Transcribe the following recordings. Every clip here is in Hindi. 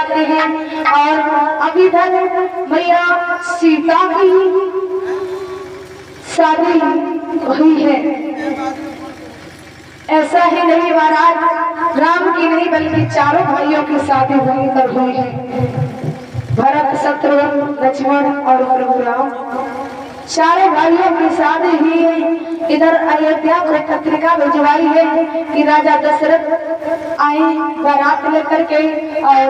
जाते हैं। और अब इधर मैया सीता की शादी हुई है। ऐसा ही नहीं महाराज, राम की नहीं बल्कि चारों भाइयों की शादी हुई है। भरत, शत्रुघ्न, लक्ष्मण और प्रभु राम, चारों भाइयों की शादी ही इधर अयोध्या को पत्रिका भिजवाई है कि राजा दशरथ आए बारात लेकर के, और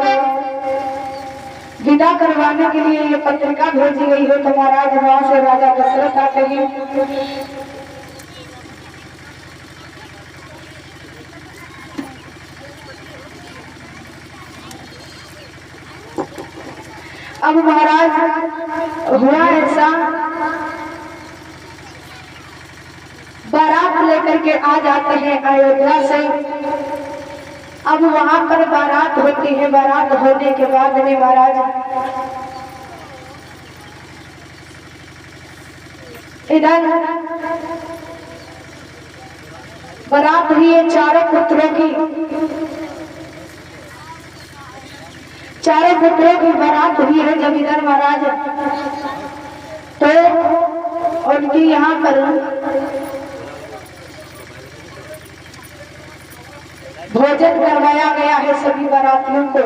विदा करवाने के लिए ये पत्रिका भेजी गई है। तो महाराज वहां से राजा दशरथ आते हैं। अब महाराज हुआ ऐसा, बारात लेकर के आ जाते हैं अयोध्या से। अब वहां पर बारात होती है। बारात होने के बाद में महाराज इधर बारात हुई है चारों पुत्रों की। चारों पुत्रों की बारात हुई है जब इधर महाराज, तो उनकी यहाँ पर भोजन करवाया गया है सभी बारातियों को।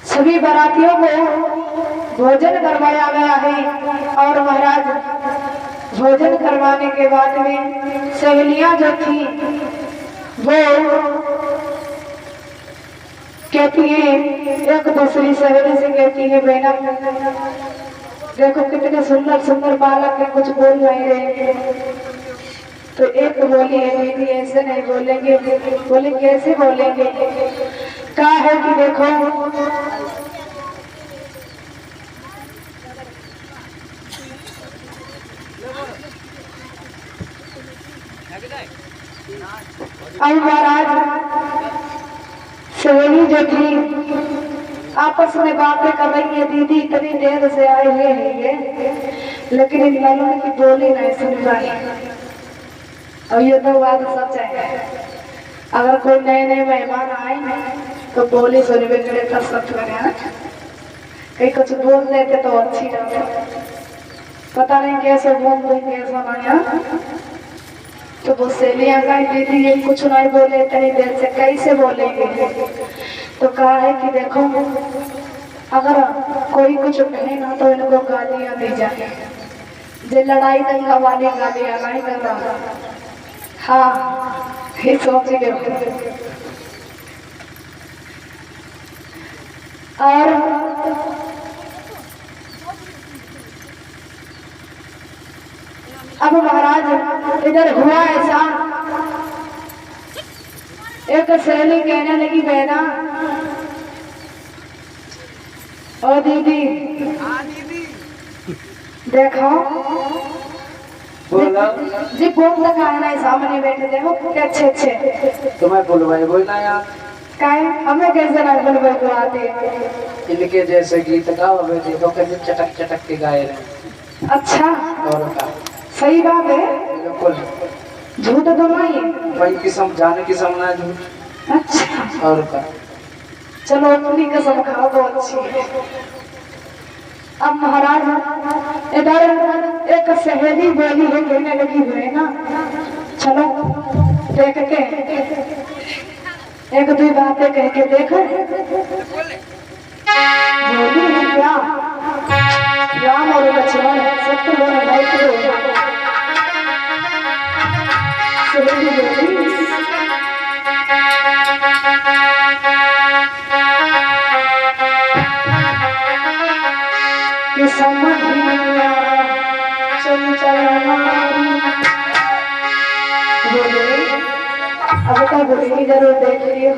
सभी बारातियों को भोजन करवाया गया है। और महाराज भोजन करवाने के बाद में सहेलियां जो थी वो कहती है, एक दूसरी सहेली से कहती है, बहना देखो कितने सुंदर सुंदर बालक है, कुछ बोल नहीं रहे। तो एक बोली है, दीदी ऐसे नहीं बोलेंगे। बोले कैसे बोलेंगे? कहा है कि देखो अब महाराज सहेली जो थी आपस में बातें कर रही है, दीदी इतनी देर से आए हैं लेकिन इन लोगों की बोली नहीं सुन पाई। और ये तो बात सच है, अगर कोई नए नए मेहमान आए तो बोली सुनने के लिए तो सच लगे, कहीं कुछ बोल देते तो अच्छी बात। पता नहीं कैसे बोल रही कैसा नया, तो वो सहेलियां का दीदी ये कुछ नहीं बोले इतनी देर से, कैसे बोलेंगे? तो कहा है कि देखो अगर कोई कुछ कहे ना तो इनको गालियां दी जाए। जो लड़ाई दंगा वाली गालियां नहीं कर रहा। हाँ ये सोच ले। और अब महाराज इधर हुआ ऐसा, एक सहेली कहने लगी, बहना ओ दीदी देखो बोला जी बोल लगा है ना, सामने बैठे देखो कितने अच्छे अच्छे। तुम्हें बोलवाई बोलना यार, काहे हमें कैसे ना बोलवाई को आते। इनके जैसे गीत गाओ बेटी तो कैसे चटक चटक के गाए रहे। अच्छा और का सही बात है, बिल्कुल झूठ तो नहीं है। वही किस्म जाने की समझना झूठ। अच्छा और का चलो अपनी कसम खाओ तो अच्छी है। अब महाराज इधर एक सहेली बोली है, कहने लगी है ना चलो देखते एक दो बातें कह के देखो। बोली है क्या? राम और लक्ष्मण शत्रुघ्न भाई को सहेली बोली कि समझिया चंचल नारी। बोले अब तो बोली जरूर देख लियो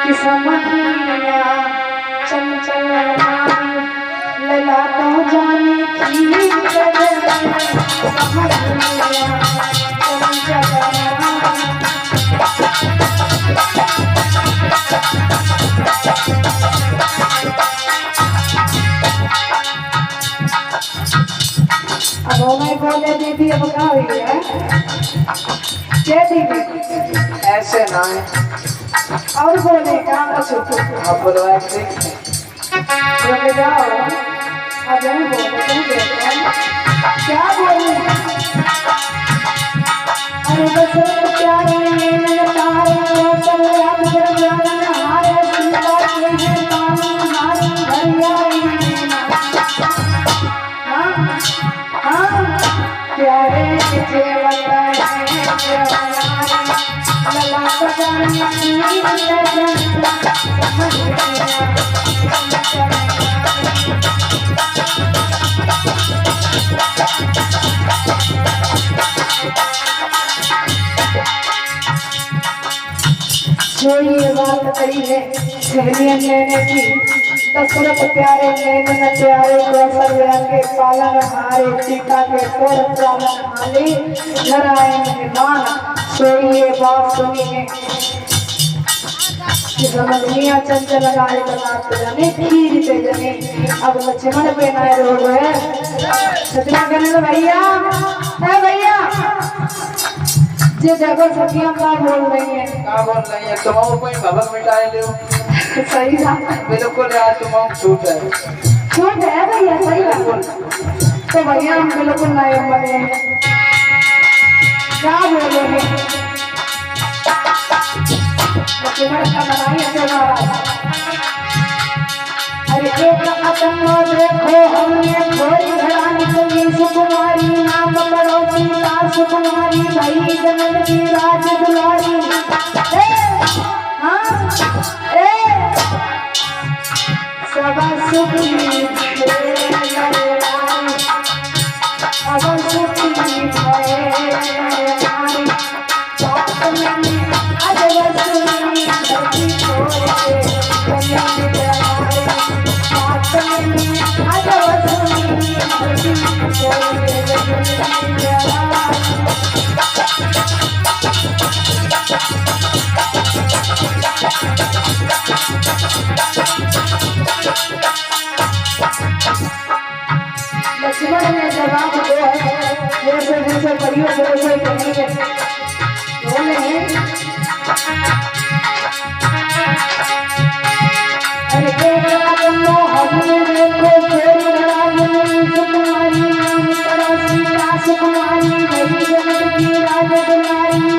कि समझिया चंचल नारी लला तो जाने की समझिया चंचल अब मैं बोले दीदी अब क्या हुई है? क्या दीदी ऐसे ना है। और बोले क्या कुछ आप बोलवाए देखते रुक जाओ। अब नहीं बोले तुम देखो क्या बोलूं। अरे बस प्यार में तारे सब याद कर जान हारे सीता के हैं पानी हमारी भरिया हाँ हाँ प्यारे जीवन है लला सजाने जो ये बात कही है सहेलियन लेने की दशरथ प्यारे नैन प्यारे कौशल्या के पालन हारे सीता के तोड़ पालन हाले नारायण मेहमान सोई ये बात सुनी है कि समझनिया चंचल गाय बनाते जाने खीर पे जाने अब लक्ष्मण पे नाय रो गए सतना कहने भैया है भैया जे जगह सखियां का बोल रही है क्या बोल रही है तुम कोई भवन मिटाए ले सही बात बिल्कुल यार तुम छूट है भैया सही बात तो भैया हम बिल्कुल नहीं बने क्या बोले हैं लक्ष्मण का मनाई है अरे एक अतंगो देखो हमने थोड़ी घरानी चली सुकुमारी नाम करो सीता सुकुमारी भई जनक की राज दुलारी सब सुखी अब सुखी लक्ष्मण ने जवाब दिया जैसे जैसे परियों वैसे कहेंगे बोले अरे सुकुमारी नाम करो सीता सुकुमारी भई जनक की राज दुलारी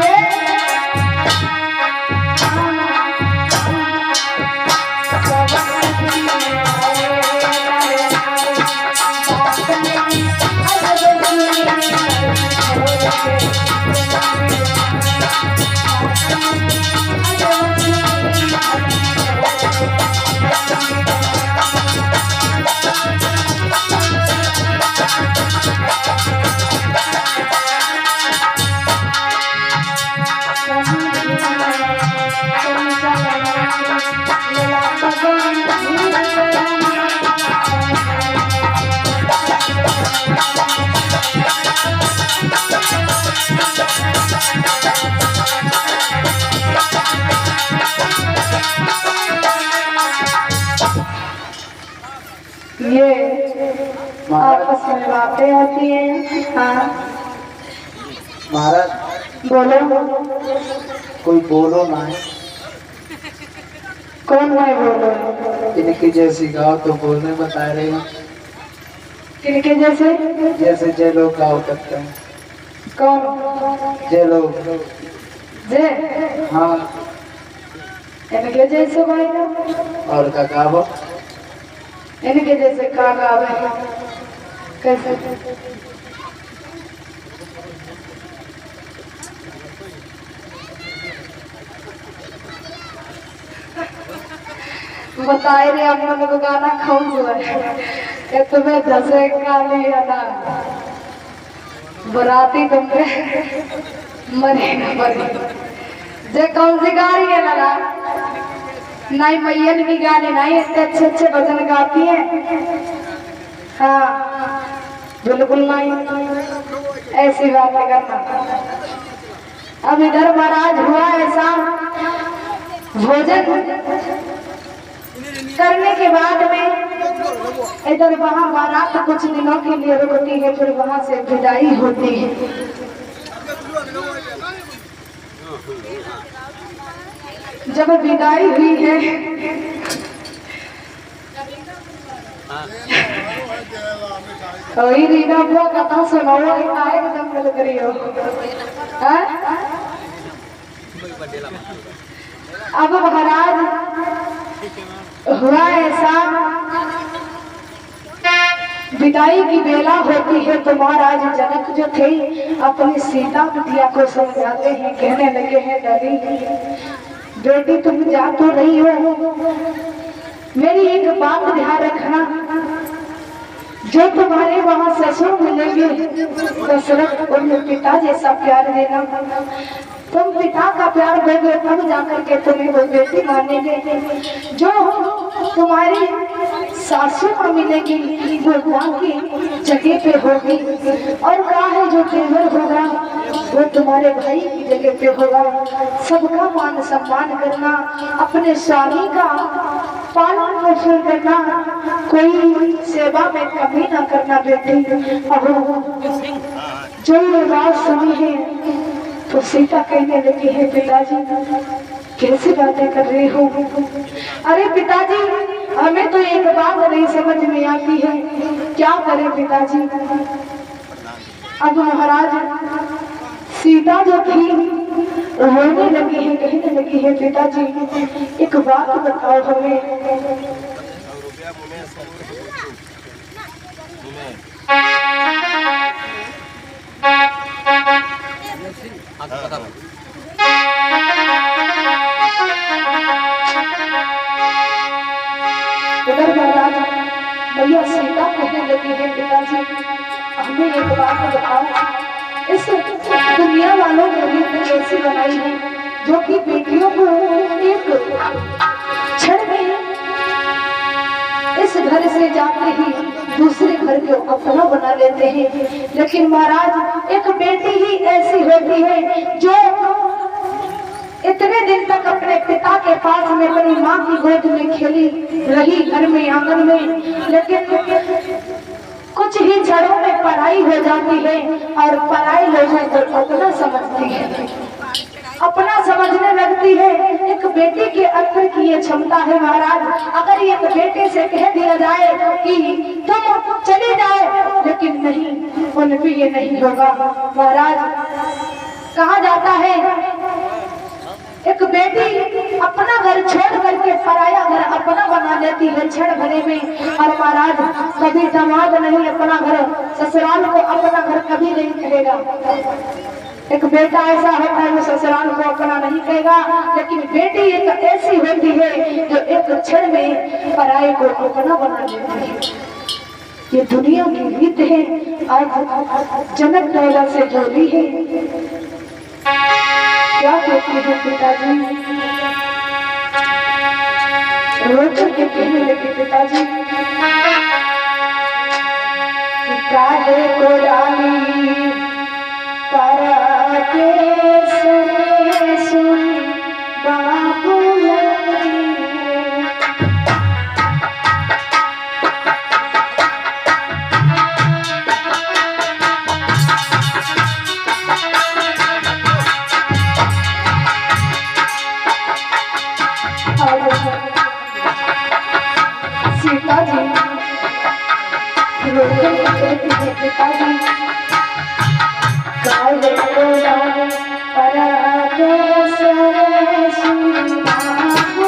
ये आपस में बातें होती हैं। हाँ महाराज बोलो कोई बोलो ना है कौन मैं बोलो इनकी जैसी गाओ तो बोलने बता रहे हैं किनके जैसे जैसे जे लोग गाओ करते हैं कौन जे लोग जे हाँ इनके जैसे भाई और का गावो इनके जैसे का गावे कैसे बताए रे हम लोग को गाना खूब हुआ है तुम्हें धसे काली है ना बराती तुमने मरे ना मरे जे कौन सी गाड़ी है लगा नहीं मैयन की गाने नहीं इतने अच्छे अच्छे भजन गाती है हाँ बिल्कुल नहीं ऐसी बात करना अब इधर महाराज हुआ ऐसा भोजन करने के बाद में इधर वहाँ बारात कुछ दिनों के लिए रुकती है फिर वहाँ से विदाई होती है जब विदाई हुई है कोई रीना बुआ कथा सुनाओ एकदम गल करियो। अब महाराज हुआ ऐसा, विदाई की बेला होती है तो महाराज जनक जो थे अपनी सीता बिटिया को समझाते हैं, कहने लगे हैं डरी बेटी तुम जा तो रही हो, मेरी एक बात ध्यान रखना, जो तुम्हारे वहाँ ससुर मिलेंगे दशरथ उन्हें पिता जैसा प्यार देना, तुम पिता का प्यार दोगे तब जाकर के तुम्हें वो बेटी मानेंगे, जो तुम्हारी सासू को मिलेगी वो माँ की जगह पे होगी, और कहा है जो तेवर होगा वो तुम्हारे भाई की जगह पे होगा। सबका मान सम्मान करना, अपने स्वामी का पालन पोषण करना, कोई सेवा में कमी न करना बेटी। अब जो ये बात सुनी है तो सीता कहने लगी है पिताजी कैसी बातें कर रही हो? अरे पिताजी हमें तो एक बात नहीं समझ में आती है, क्या करें पिताजी? अब महाराज सीता जो थी रोने लगी है, कहने लगी है पिताजी एक बात बताओ हमें। इधर महाराज भैया सीता कहने लगी है पिताजी हमें एक बात बताओ, इस दुनिया वालों ने रीत ऐसी बनाई है जो कि बेटियों को एक क्षण में इस घर से जाते ही दूसरे घर को अपना बना लेते हैं, लेकिन महाराज एक बेटी ही ऐसी होती है जो इतने दिन तक अपने पिता के पास में अपनी माँ की गोद में खेली रही घर में आंगन में, लेकिन कुछ ही क्षणों में पराई हो जाती है और पराई लोगों को अपना समझती है, अपना समझने लगती है। एक बेटी के अंदर की ये क्षमता है महाराज, अगर एक बेटे से कह दिया जाए कि तुम चले जाओ, लेकिन नहीं, उन पे ये नहीं होगा महाराज। कहा जाता है एक बेटी अपना घर छोड़ करके पराया घर अपना बना लेती है क्षण भरे में, और महाराज कभी दामाद नहीं अपना घर ससुराल को अपना घर कभी नहीं कहेगा। एक बेटा ऐसा होता है जो ससुराल को अपना नहीं कहेगा, लेकिन बेटी एक ऐसी होती है जो एक क्षण में पराये को अपना बना लेती है। ये दुनिया की रीत है। आज जनक दौला से जोड़ी है, क्या कहते हैं पिताजी? रोज के कहने लगे पिताजी काहे को रानी पराते सुने सुन बाबू सीता जी पिताजी काले को रानी पराते सुने सुन बाबू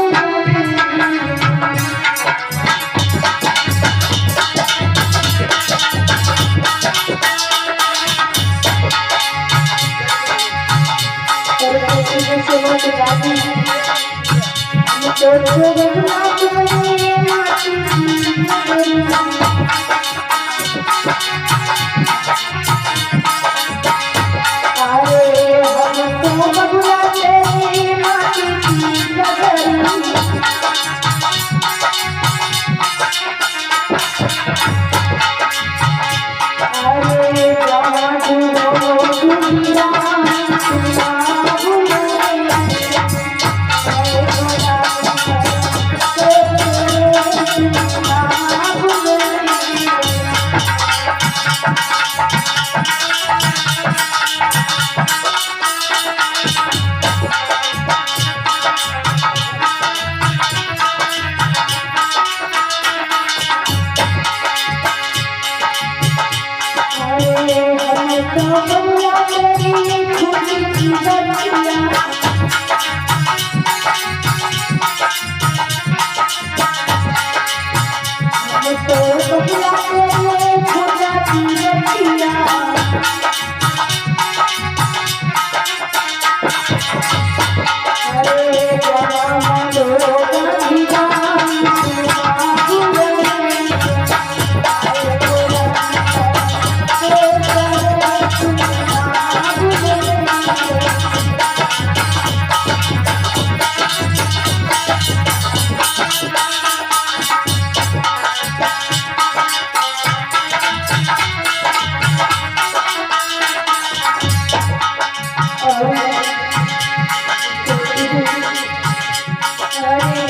अरे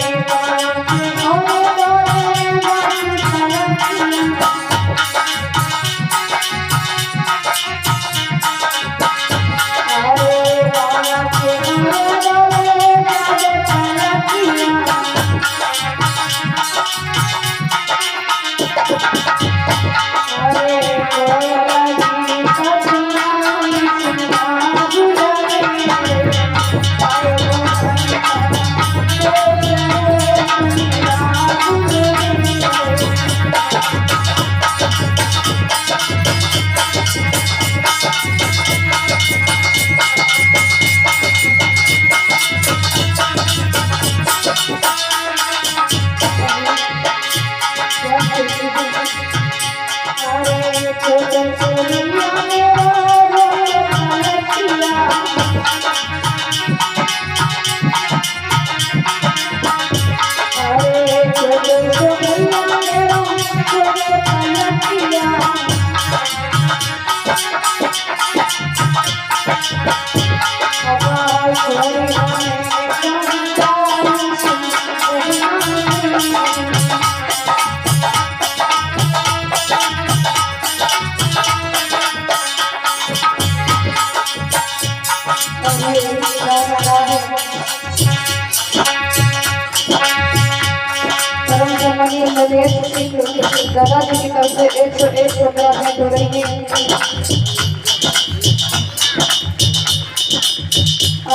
दादाजी की तरफ से 101 रुपया भेंट हो रही है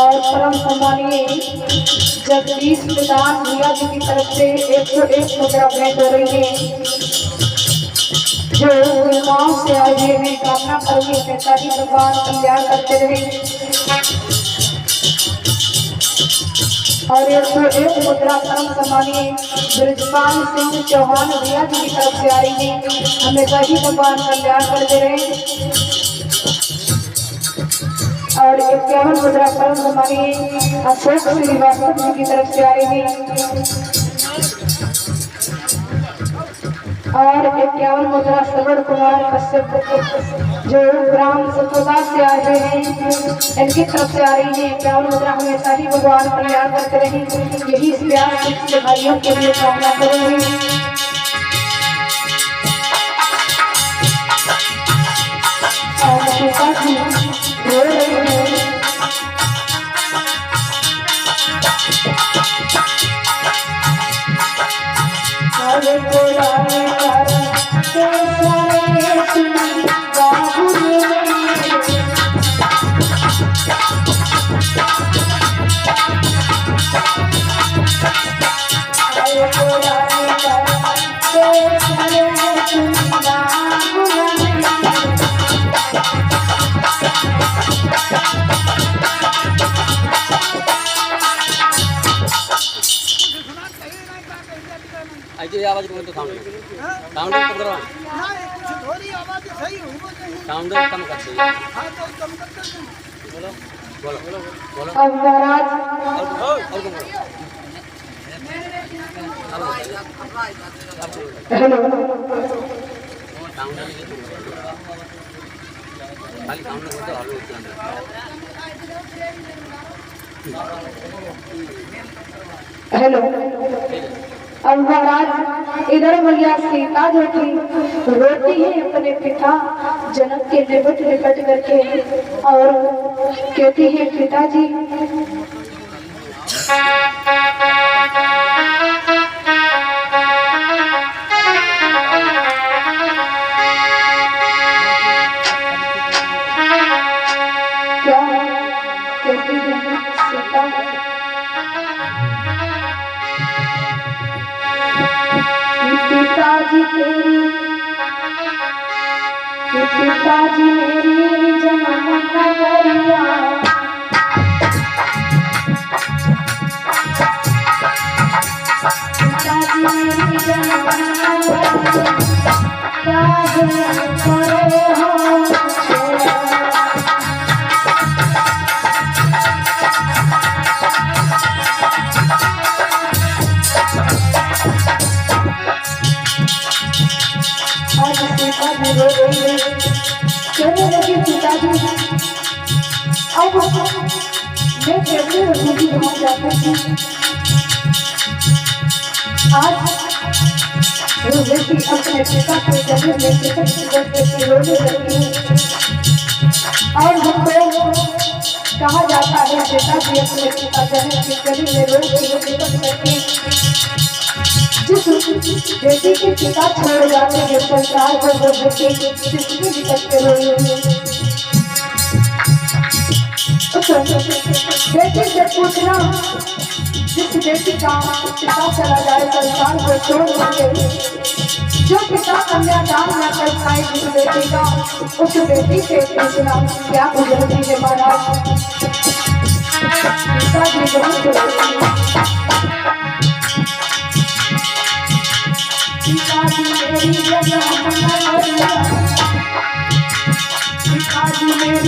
और परम सम्मानीय जगदीश प्रधान भैया जी की तरफ से 101 रुपया भेंट हो रही है जो गाँव से आए हुए हैं। कामना करेंगे नेताजी भगवान कल्याण करते रहे और 101 मुद्रा परम सम्मानीय ब्रजपाल सिंह चौहान भैया जी की तरफ से आई है। हमेशा ही भगवान कल्याण करते रहे और 51 मुद्रा परम सम्मानीय अशोक श्रीवास्तव जी की तरफ से आई है और 51 मुद्रा श्रवण कुमार कश्यप जो ग्राम सतोदा से आए हुए हैं इनकी तरफ से आ रही है। 51 मुद्रा हमेशा ही भगवान कल्याण करते रहे यही इस प्यार से भाइयों के लिए कामना करेंगे। ऐसे आवाज कम तो साउंड साउंड कम करो थोड़ी आवाज सही हो साउंड कम कर दो हां तो कम कर दो बोलो बोलो बोलो अब महाराज और कम करो हेलो साउंड खाली साउंड को तो हलो हेलो अब महाराज इधर भैया सीता जो थी रोती है अपने पिता जनक के निकट निकट करके और कहती है पिताजी क्या कहती है सीता पिताजी तेरी पिताजी मेरी जन्म नगरिया पिताजी मेरी जन्म नगरिया करे हो कहने लगी पिताजी अब मैं कैसे रहूंगी वहां जाकर आज वो बेटी अपने पिता को जमीन में टिकट रोने लगी और हमको कहा जाता है पिताजी अपने पिता जमीन की गली में रोक के टिकट करके जिस बेटी के पिता छोड़ जाते हैं संसार को वो बेटी जिसकी टिकट के रोई बेटी से पूछना जिस बेटी का पिता चला जाए संसार को छोड़ के जो पिता कन्यादान न कर पाए जिस बेटी का उस बेटी से पूछना क्या गुजरती है महाराज पिताजी बहुत पिताजी मेरी पिताजी मेरी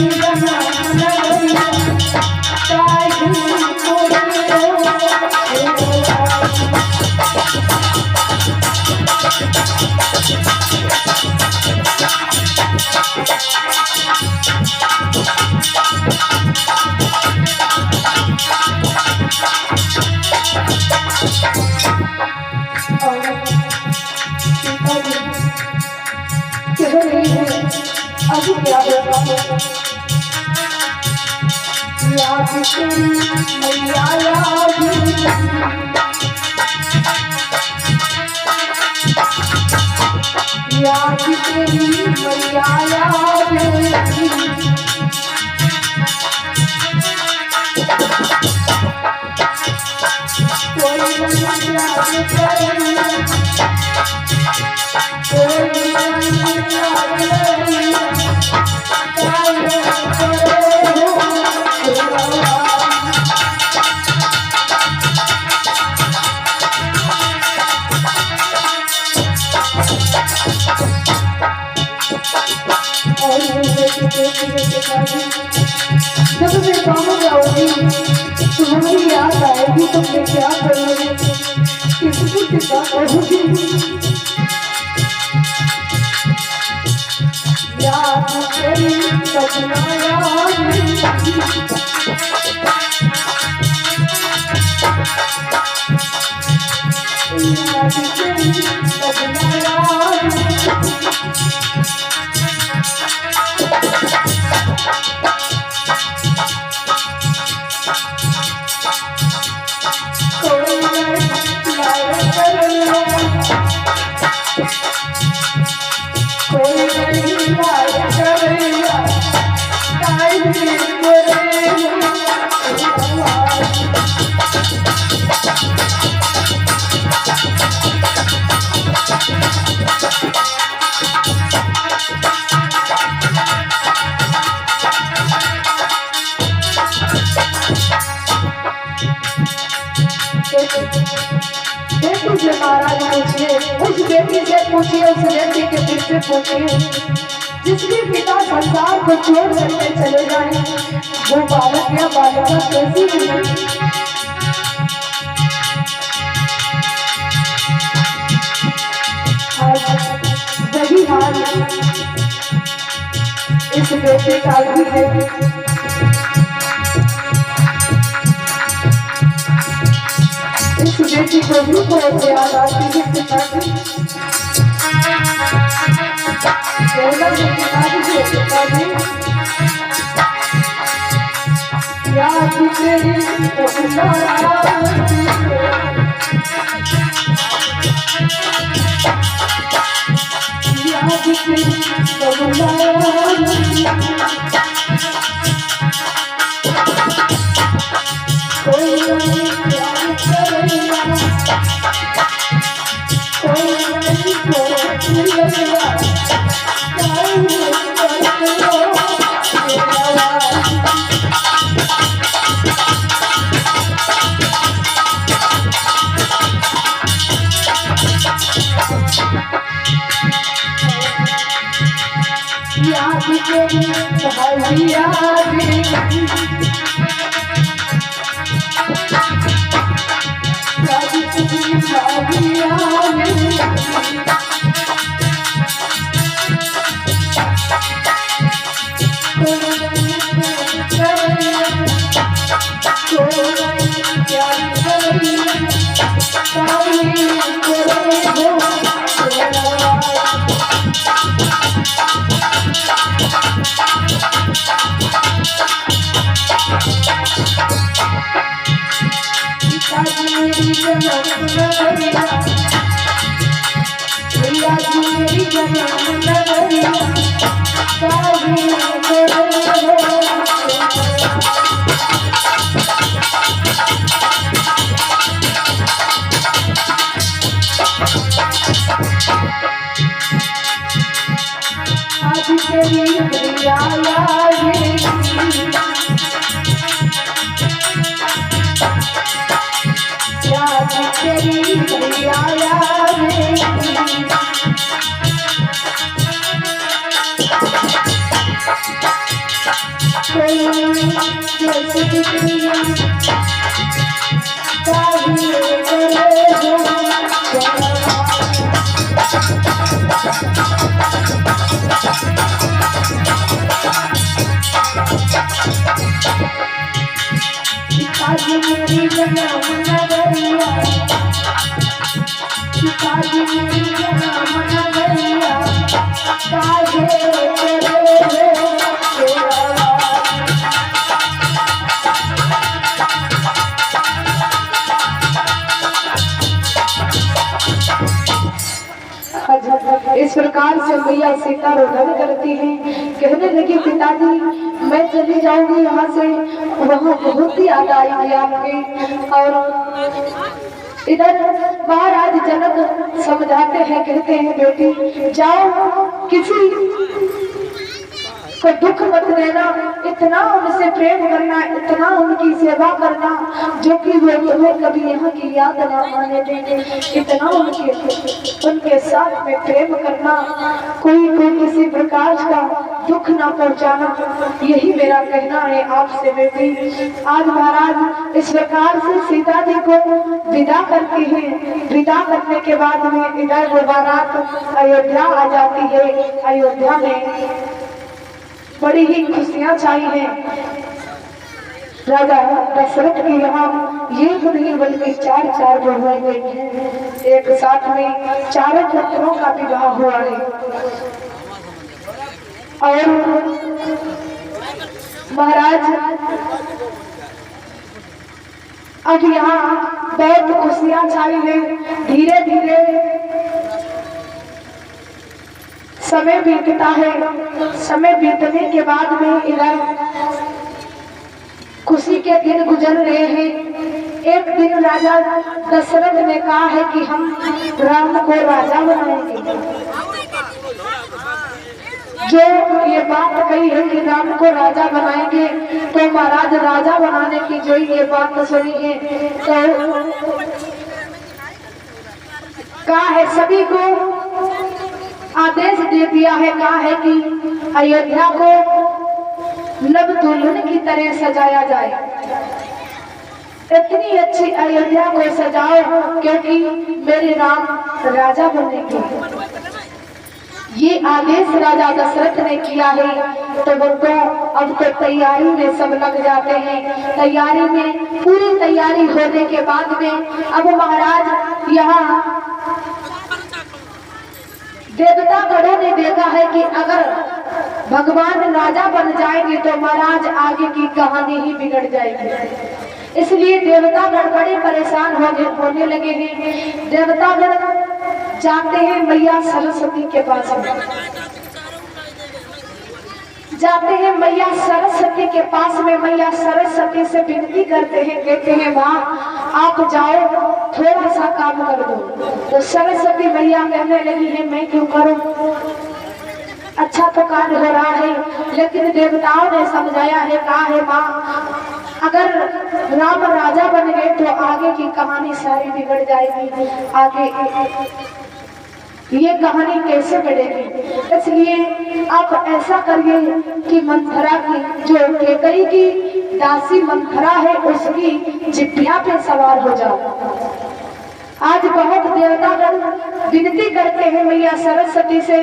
अभी क्या होगा याद तेरी मैया याद तेरी मैया जब मैं गाँव जाऊंगी तुम्हारी याद आएगी तो मैं क्या करूँगी किसको कितना कहूँगी याद तेरी सपना याद तेरी सपना याद बेटी से महाराज पूछिए उस बेटी से पूछिए उस बेटी के दिल से पूछिए जिसके पिता संसार को छोड़ करके चले जाए वो बालक या बालिका कैसी मिले वही हाल इस बेटे का भी है बेटी को भी बहुत याद आती है पिताजी याद तेरी याद इस प्रकार से मैया सीता रोदन करती है, कहने लगी पिताजी मैं चली जाऊंगी यहाँ से, वहाँ बहुत ही याद आएगी आपके। और इधर महाराज जनक समझाते हैं, कहते हैं बेटी जाओ किसी को दुख मत देना, इतना उनसे प्रेम करना, इतना उनकी सेवा करना जो कि वो तुम्हें कभी यहाँ की याद ना आने देंगे, इतना उनके साथ में प्रेम करना, कोई किसी प्रकार का दुख ना पहुँचाना, यही मेरा कहना है आपसे बेटी। आज महाराज इस प्रकार से सीता जी को विदा करती है। विदा करने के बाद में इधर वो बारात अयोध्या आ जाती है। अयोध्या में बड़ी ही खुशियां छाई हैं। राजा दशरथ की यहाँ ये नहीं बल्कि चार बहुएं गई हैं। एक साथ में चारों पुत्रों का विवाह हुआ है। और महाराज अब यहाँ बहुत खुशियां छाई हैं। धीरे धीरे समय बीतता है। समय बीतने के बाद में इधर खुशी के दिन गुजर रहे हैं। एक दिन राजा दशरथ ने कहा है कि हम राम को राजा बनाएंगे। जो ये बात कही है कि राम को राजा बनाएंगे, तो महाराज राजा बनाने की जो ये बात सुनी है तो कहा है सभी को आदेश दे दिया है। कहा है कि अयोध्या को नव दुल्हन की तरह सजाया जाए। इतनी अच्छी अयोध्या को सजाओ क्योंकि मेरे राम राजा बनेंगे। ये आदेश राजा दशरथ ने किया है। तो वो तो अब तो तैयारी में सब लग जाते हैं। तैयारी में पूरी तैयारी होने के बाद में अब महाराज यहाँ देवता गणों ने देखा है कि अगर भगवान राजा बन जाएंगे तो महाराज आगे की कहानी ही बिगड़ जाएगी। इसलिए देवता गण बड़े परेशान होने लगे हैं। देवता गण जाते हैं मैया सरस्वती के पास में, जाते हैं मैया सरस्वती के पास में। मैया सरस्वती से विनती करते हैं, कहते हैं माँ आप जाओ थोड़ा सा काम कर दो। तो सरस्वती मैया कहने लगी है मैं क्यों करूं, अच्छा तो कार्य हो रहा है। लेकिन देवताओं ने समझाया है, कहा है माँ अगर राम राजा बन गए तो आगे की कहानी सारी बिगड़ जाएगी। आगे ये कहानी कैसे बढ़ेगी। इसलिए आप ऐसा करिए कि मंथरा की जो केकई की दासी मंथरा है उसकी जिभ्या पे सवार हो जाओ। आज बहुत देवतागण विनती करते हैं मैया सरस्वती से,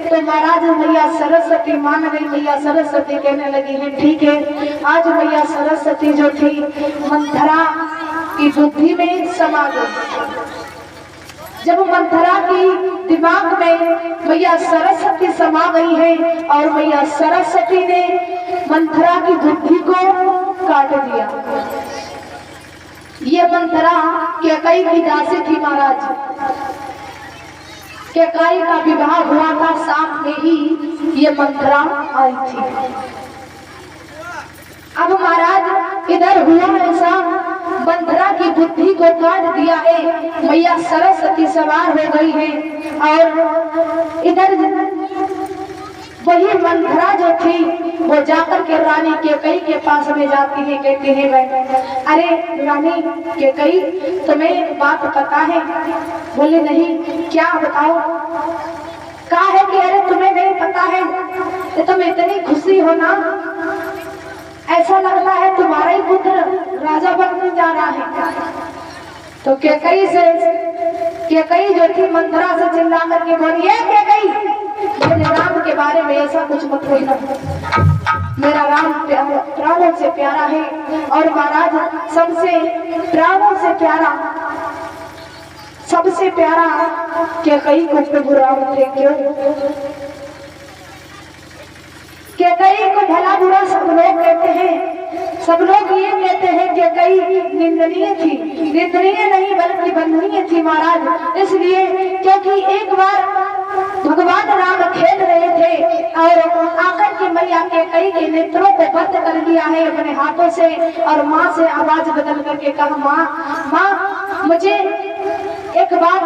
तो महाराज मैया सरस्वती मान गई। मैया सरस्वती कहने लगी है ठीक है। आज मैया सरस्वती जो थी मंथरा की बुद्धि में समा गई। जब मंथरा की दिमाग में मैया सरस्वती समा गई है और मैया सरस्वती ने मंथरा की बुद्धि को काट दिया। ये मंथरा कैकेयी की दासी थी महाराज। कैकेयी का विवाह हुआ था, साथ में ही ये मंथरा आई थी। अब महाराज इधर हुआ ऐसा, मंथरा की बुद्धि को काट दिया है, मैया सरस्वती सवार हो गई है और इधर वही मंथरा जो थी वो जाकर के रानी कैकेयी के पास में जाती है। कहती है मैं, अरे रानी कैकेयी तुम्हें बात पता है? बोले नहीं, क्या बताओ? कहा है कि अरे तुम्हें नहीं पता है, तो तुम इतनी खुशी हो ना, ऐसा लगता है तुम्हारा ही पुत्र राजा बनने जा रहा है। तो कैकेयी जो थी मंथरा से चिल्ला करके बोली, कैकेयी मेरे राम के बारे में ऐसा कुछ मत कहना, मेरा राम प्राणों से प्यारा है और महाराज सबसे प्राणों से प्यारा, सबसे प्यारा कैकेयी को प्रभु राम थे। क्यों? कैकेयी को भला बुरा सब लोग कहते हैं, सब लोग ये कहते हैं कैकेयी निंदनीय थी, निंदनीय नहीं बल्कि वंदनीय थी महाराज। इसलिए क्योंकि एक बार भगवान राम खेल रहे थे और आकर के मैया कैकेयी के नेत्रों को बंद कर लिया है अपने हाथों से और माँ से आवाज बदल करके कहा, माँ मुझे एक बात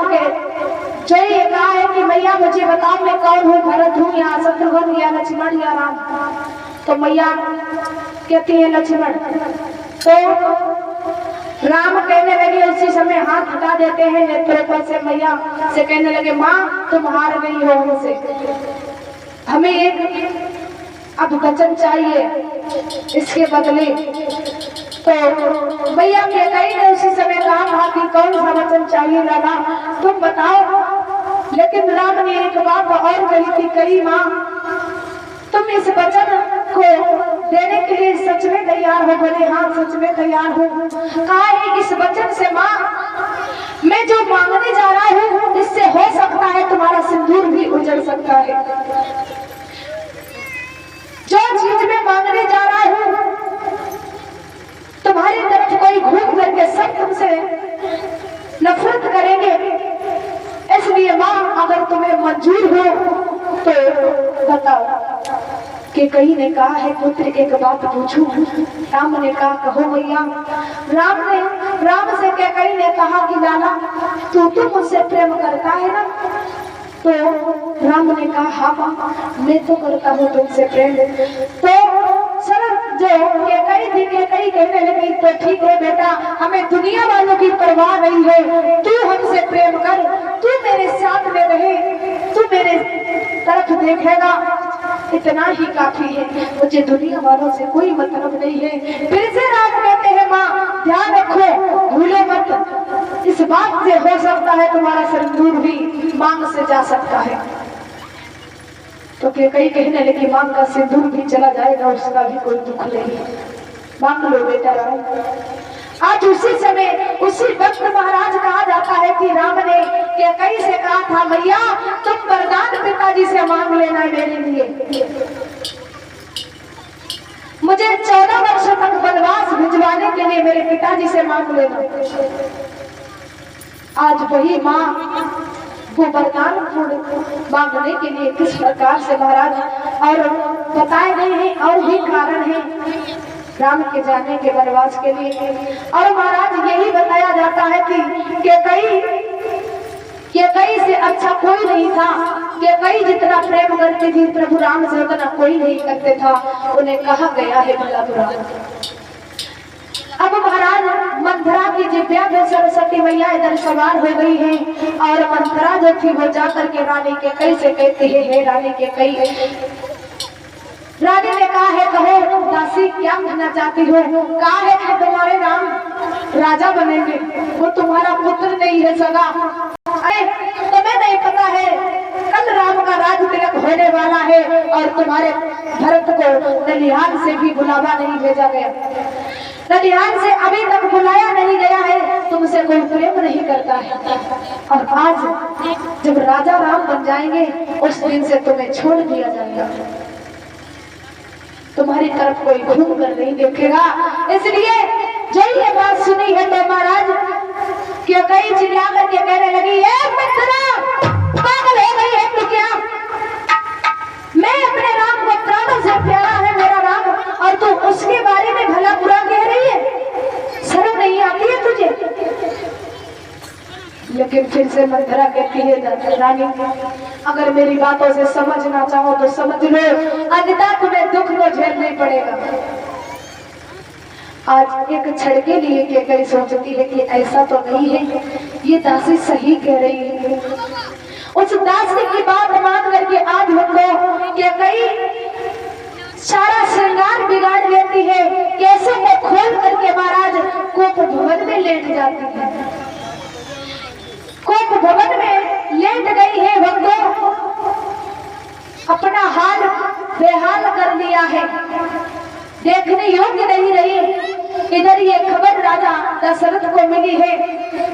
जो ये कहा है कि मैया मुझे बताओ मैं कौन हूँ, भरत हूँ या शत्रुघ्न या लक्ष्मण या राम? तो मैया कहती है लक्ष्मण। तो राम कहने लगे, उसी समय हाथ हटा देते हैं नेत्रों पर से, मैया से कहने लगे, माँ तुम हार गई हो हमसे, हमें एक अब वचन चाहिए इसके बदले। तो मैया कैकेयी ने उसी समय कहा था कि कौन सा वचन चाहिए लाला, तुम बताओ। लेकिन राम ने एक बात और कही थी, कही माँ तुम इस वचन को देने के लिए सच में तैयार हो? बोले हाँ सच में तैयार हूँ। कहा है इस वचन से माँ मैं जो मांगने जा रहा हूँ इससे हो सकता है तुम्हारा सिंदूर भी उजड़ सकता है। जो चीज मैं मांगने जा रहा हूँ तुम्हारी तरफ कोई घूम करके सब तुमसे नफरत करेंगे, इसलिए माँ अगर तुम्हें मंजूर हो तो बताओ। कैकेयी ने कहा है पुत्र एक बात पूछूं? राम ने कहा कहो मैया। राम से कैकेयी ने कहा कि लाला तू मुझसे प्रेम करता है ना? तो राम ने कहा हाँ माँ मैं तो करता हूँ तुमसे प्रेम। तो सर जो कैकेयी कहने लगी तो ठीक है बेटा, हमें दुनिया वालों की परवाह नहीं है, तू हमसे प्रेम कर, तू मेरे साथ में रहे, तू मेरे तरफ देखेगा, इतना ही काफी है, मुझे दुनिया वालों से कोई मतलब नहीं है। फिर से राम कहते हैं माँ ध्यान रखो, भूलो मत, इस बात से हो सकता है तुम्हारा सिंदूर भी मांग से जा सकता है। तो कैकेयी कहने लगी मांग का सिंदूर भी चला जाएगा, उसका भी कोई दुख नहीं, मांग लो बेटा राम। आज उसी समय उसी वक्त महाराज कहा जाता है कि राम ने कैकेयी से कहा था मैया तुम वरदान पिताजी से मांग लेना मेरे लिए, मुझे 14 वर्ष तक वनवास भिजवाने के लिए मेरे पिताजी से मांग लेना। आज वही माँ वो वरदान मांगने के लिए किस प्रकार से महाराज और बताए गए हैं, और भी कारण है राम के जाने के वनवास के लिए। और महाराज यही बताया जाता है कि कैकेयी से अच्छा कोई नहीं था, कैकेयी जितना प्रेम करती थी प्रभु राम से उतना कोई नहीं करते था, उन्हें कहा गया है भला बुरा। अब महाराज मंथरा की जिभ्या में सरस्वती मैया इधर सवार हो गई है और मंथरा जो थी वो जाकर के रानी कैकेयी से कहती है हे रानी कैकेयी। रानी ने कहा है कहो दासी क्या कहना चाहती हो? कहा है कि तुम्हारे राम राजा बनेंगे, वो तुम्हारा पुत्र नहीं है सगा। अरे तुम्हें नहीं पता है कल राम का राज तिलक होने वाला है और तुम्हारे भरत को नलिहाल से भी बुलावा नहीं भेजा गया। ननिहाल से अभी तक बुलाया नहीं गया है, तुमसे कोई प्रेम नहीं करता है। और आज जब राजा राम बन जाएंगे उस दिन से तुम्हें छोड़ दिया जाएगा, तुम्हारी तरफ कोई घूम कर नहीं देखेगा। इसलिए जब ये बात सुनी है तो महाराज क्यों कई चिल्ला करके कहने लगी, पागल हो गई है तू क्या? मैं अपने राम को प्राणों से प्यारा है मेरा राम, और तू उसके बारे में भला बुरा कह रही है? शर्म नहीं आती है तुझे? लेकिन फिर से मंथरा कहती है, रानी अगर मेरी बातों से समझना चाहो तो समझ लो, अन्यथा तुम्हें दुख को झेलना पड़ेगा। आज एक क्षण के लिए केकई सोचती है कि ऐसा तो नहीं है, ये दासी सही कह रही है। उस दासी की बात मान करके आज हमको केकई सारा श्रृंगार बिगाड़ लेती है, कैसे को खोल करके महाराज कोप भवन में लेट जाती है। कोप भवन में लेट गई है, हमको अपना हाल बेहाल कर लिया है, देखने योग्य नहीं रही। इधर ये खबर राजा दशरथ को मिली है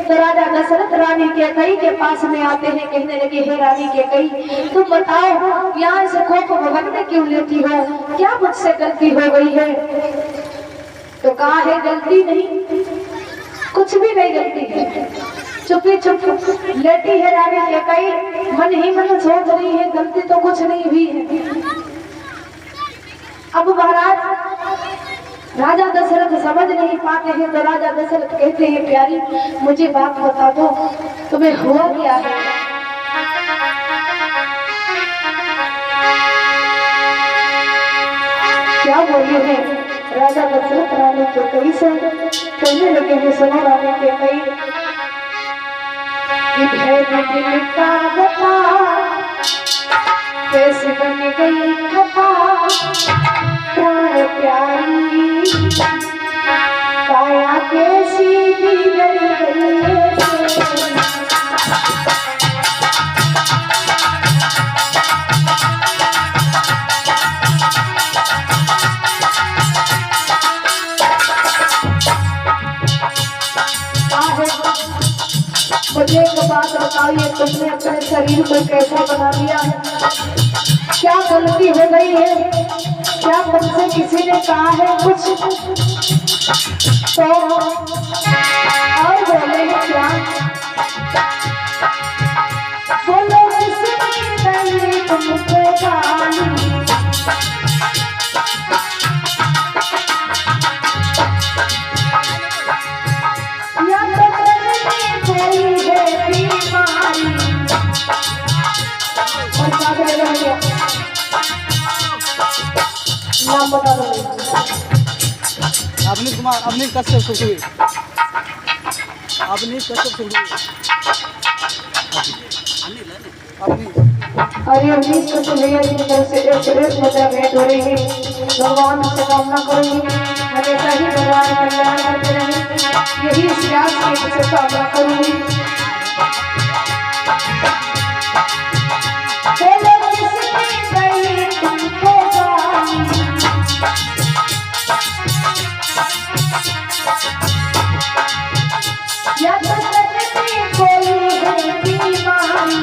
तो राजा दशरथ रानी केकई के पास में आते हैं, कहने लगे, हे रानी केकई तुम बताओ यहाँ से कोप भवन में क्यों लेती हो, क्या मुझसे गलती हो गई है? तो कहा है गलती नहीं, कुछ भी नहीं गलती है, चुपी चुप लेटी है रानी केकई, मन ही मन सोच रही है गलती तो कुछ नहीं हुई है। अब महाराज राजा दशरथ समझ नहीं पाते हैं तो राजा दशरथ कहते हैं, प्यारी मुझे बात बता दो, तुम्हें हुआ क्या है? क्या बोली है? राजा दशरथ रानी केकई से कहने लगे हैं, सुनो रानी केकई, दिल का बता कैसे बन गई खता, प्राण प्यारी काया कैसी बिगड़ गई है। मुझे एक बात बताइए, तुमने अपने शरीर को कैसा बना दिया है? क्या गलती हो गई है? क्या तुमसे किसी ने कहा है कुछ? तो और बोले हैं क्या? बोलो किसने कही तुमको गाली, या तो कोई है बीमारी। नाम बता दो। अवनीश कुमार, अवनीश कश्यप सुखवी, अवनीश कश्यप सुखवी। अरे अवनीश कश्यप भैया की तरफ से एक श्रेष्ठ मुद्रा भेंट हो रही है। भगवान से कामना करूंगी हमेशा ही भगवान कल्याण करते रहे, यही इस व्यास की कामना करूंगी। या तो कोई है बीमारी,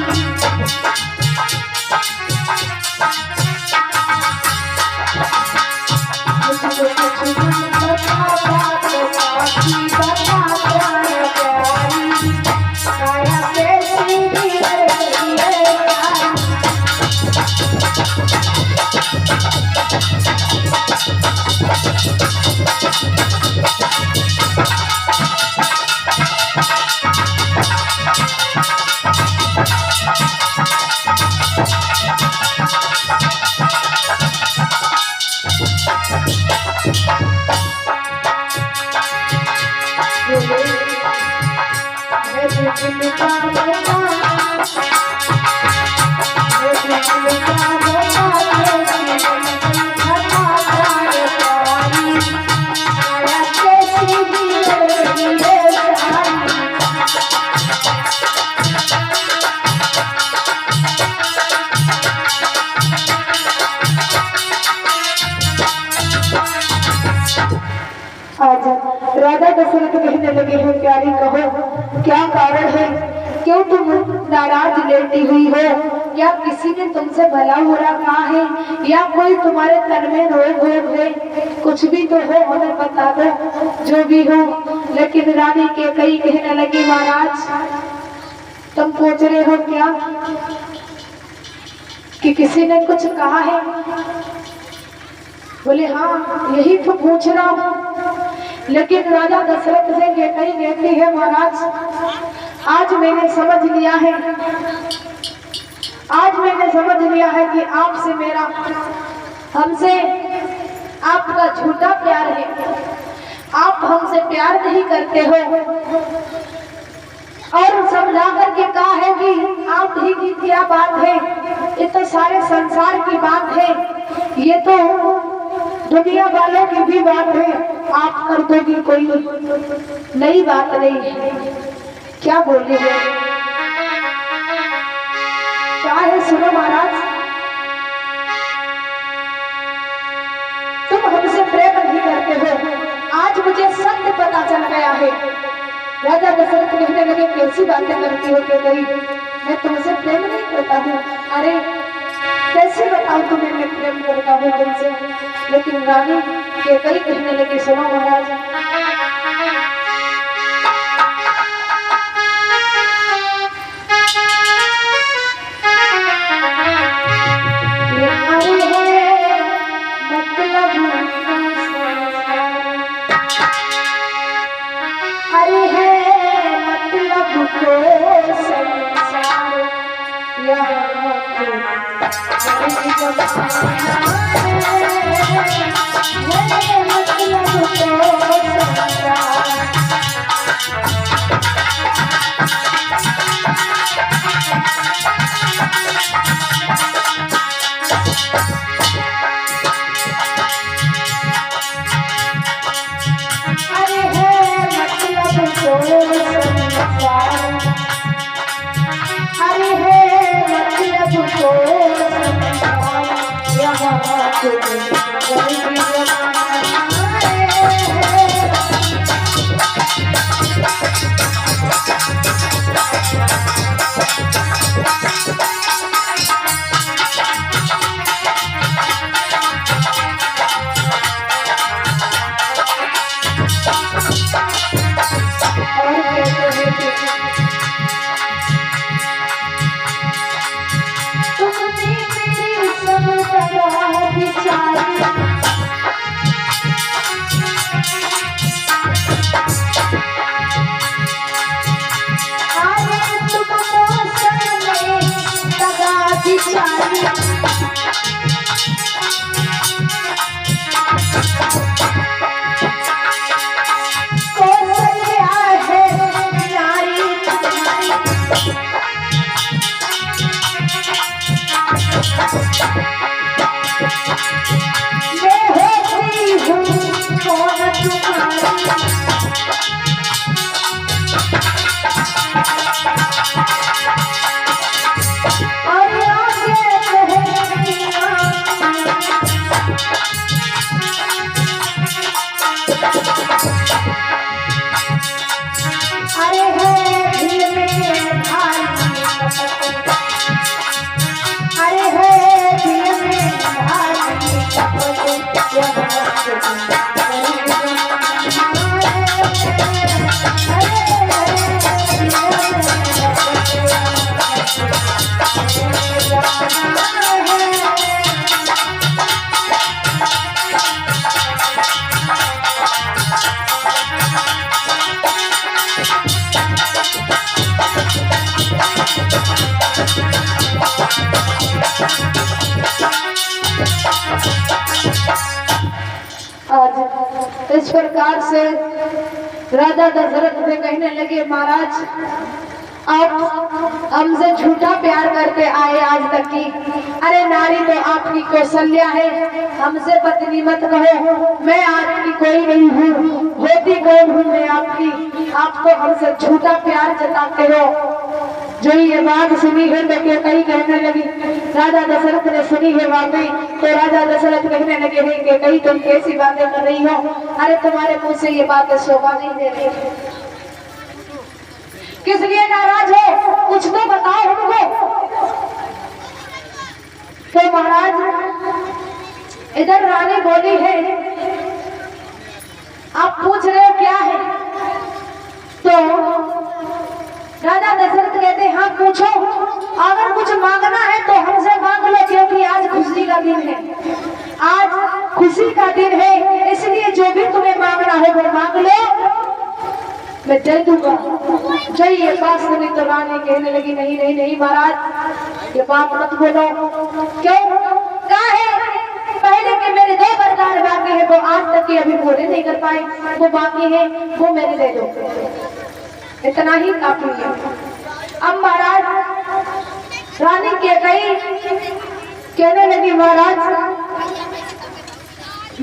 लगे हैं प्यारी कहो क्या कारण है, क्यों तुम नाराज लेटी हुई हो, क्या किसी ने तुमसे भला बुरा कहा है या कोई तुम्हारे तन में रोग है, कुछ भी तो हो हमें बता दो जो भी हो। लेकिन रानी के कई कहने लगी महाराज तुम पूछ रहे हो क्या कि किसी ने कुछ कहा है? बोले हाँ यही तो पूछ रहा हूँ। लेकिन राजा दशरथ से कई कहती है महाराज आज मैंने समझ लिया है, आज मैंने समझ लिया है कि आपसे मेरा हमसे आपका झूठा प्यार है, आप हमसे प्यार नहीं करते हो। और समझा करके कहा है कि आप ही की क्या बात है, ये तो सारे संसार की बात है, ये तो दुनिया वालों की भी बात है, आप कर दोगी कोई नई बात नहीं है। क्या बोल रही है, क्या है सुनो महाराज, तुम हमसे प्रेम नहीं करते हो, आज मुझे सत्य पता चल गया है। राजा दशरथ कहने लगे कैसी बातें करती हो के गई, मैं तुमसे प्रेम नहीं करता हूँ। अरे कैसे बताऊं तुम्हें मैं प्रेम करता हूँ तुमसे। लेकिन रानी के कई कहने लगे सुनो महाराज, अरे है मतलब को संसार इस प्रकार से राजा दशरथ से कहने लगे महाराज आप हमसे झूठा प्यार करते आए आज तक की। अरे नारी तो आपकी कौशल्या है, हमसे पत्नी मत कहो, मैं आपकी कोई नहीं हूँ, होती कौन हूँ मैं आपकी, आप तो हमसे झूठा प्यार जताते हो। जो ये बात सुनी है तो कई कहने लगी, राजा दशरथ ने सुनी है वाकई, तो राजा दशरथ कहने लगे हैं कि कई तुम कैसी बातें कर रही हो, अरे तुम्हारे मुंह से ये बातें शोभा नहीं दे रही। किस लिए नाराज हो? कुछ तो बताओ हमको। तो महाराज इधर रानी बोली है, आप पूछ रहे हो क्या है? तो राजा दशरथ कहते हैं हाँ पूछो, अगर कुछ मांगना है तो हमसे मांग लो, क्योंकि आज खुशी का दिन है, आज खुशी का दिन है, इसलिए जो भी तुम्हें मांगना है वो मांग लो, मैं दे दूंगा। जय ये बात सुनी तो रानी कहने लगी नहीं नहीं नहीं महाराज, ये बात मत बोलो। क्यों? क्या है? पहले के मेरे 2 वरदान बाकी है, वो आज तक के अभी पूरे नहीं कर पाए, वो बाकी है, वो मेरे दे दो, इतना ही काफी है। अब महाराज रानी के गई कहने लगी महाराज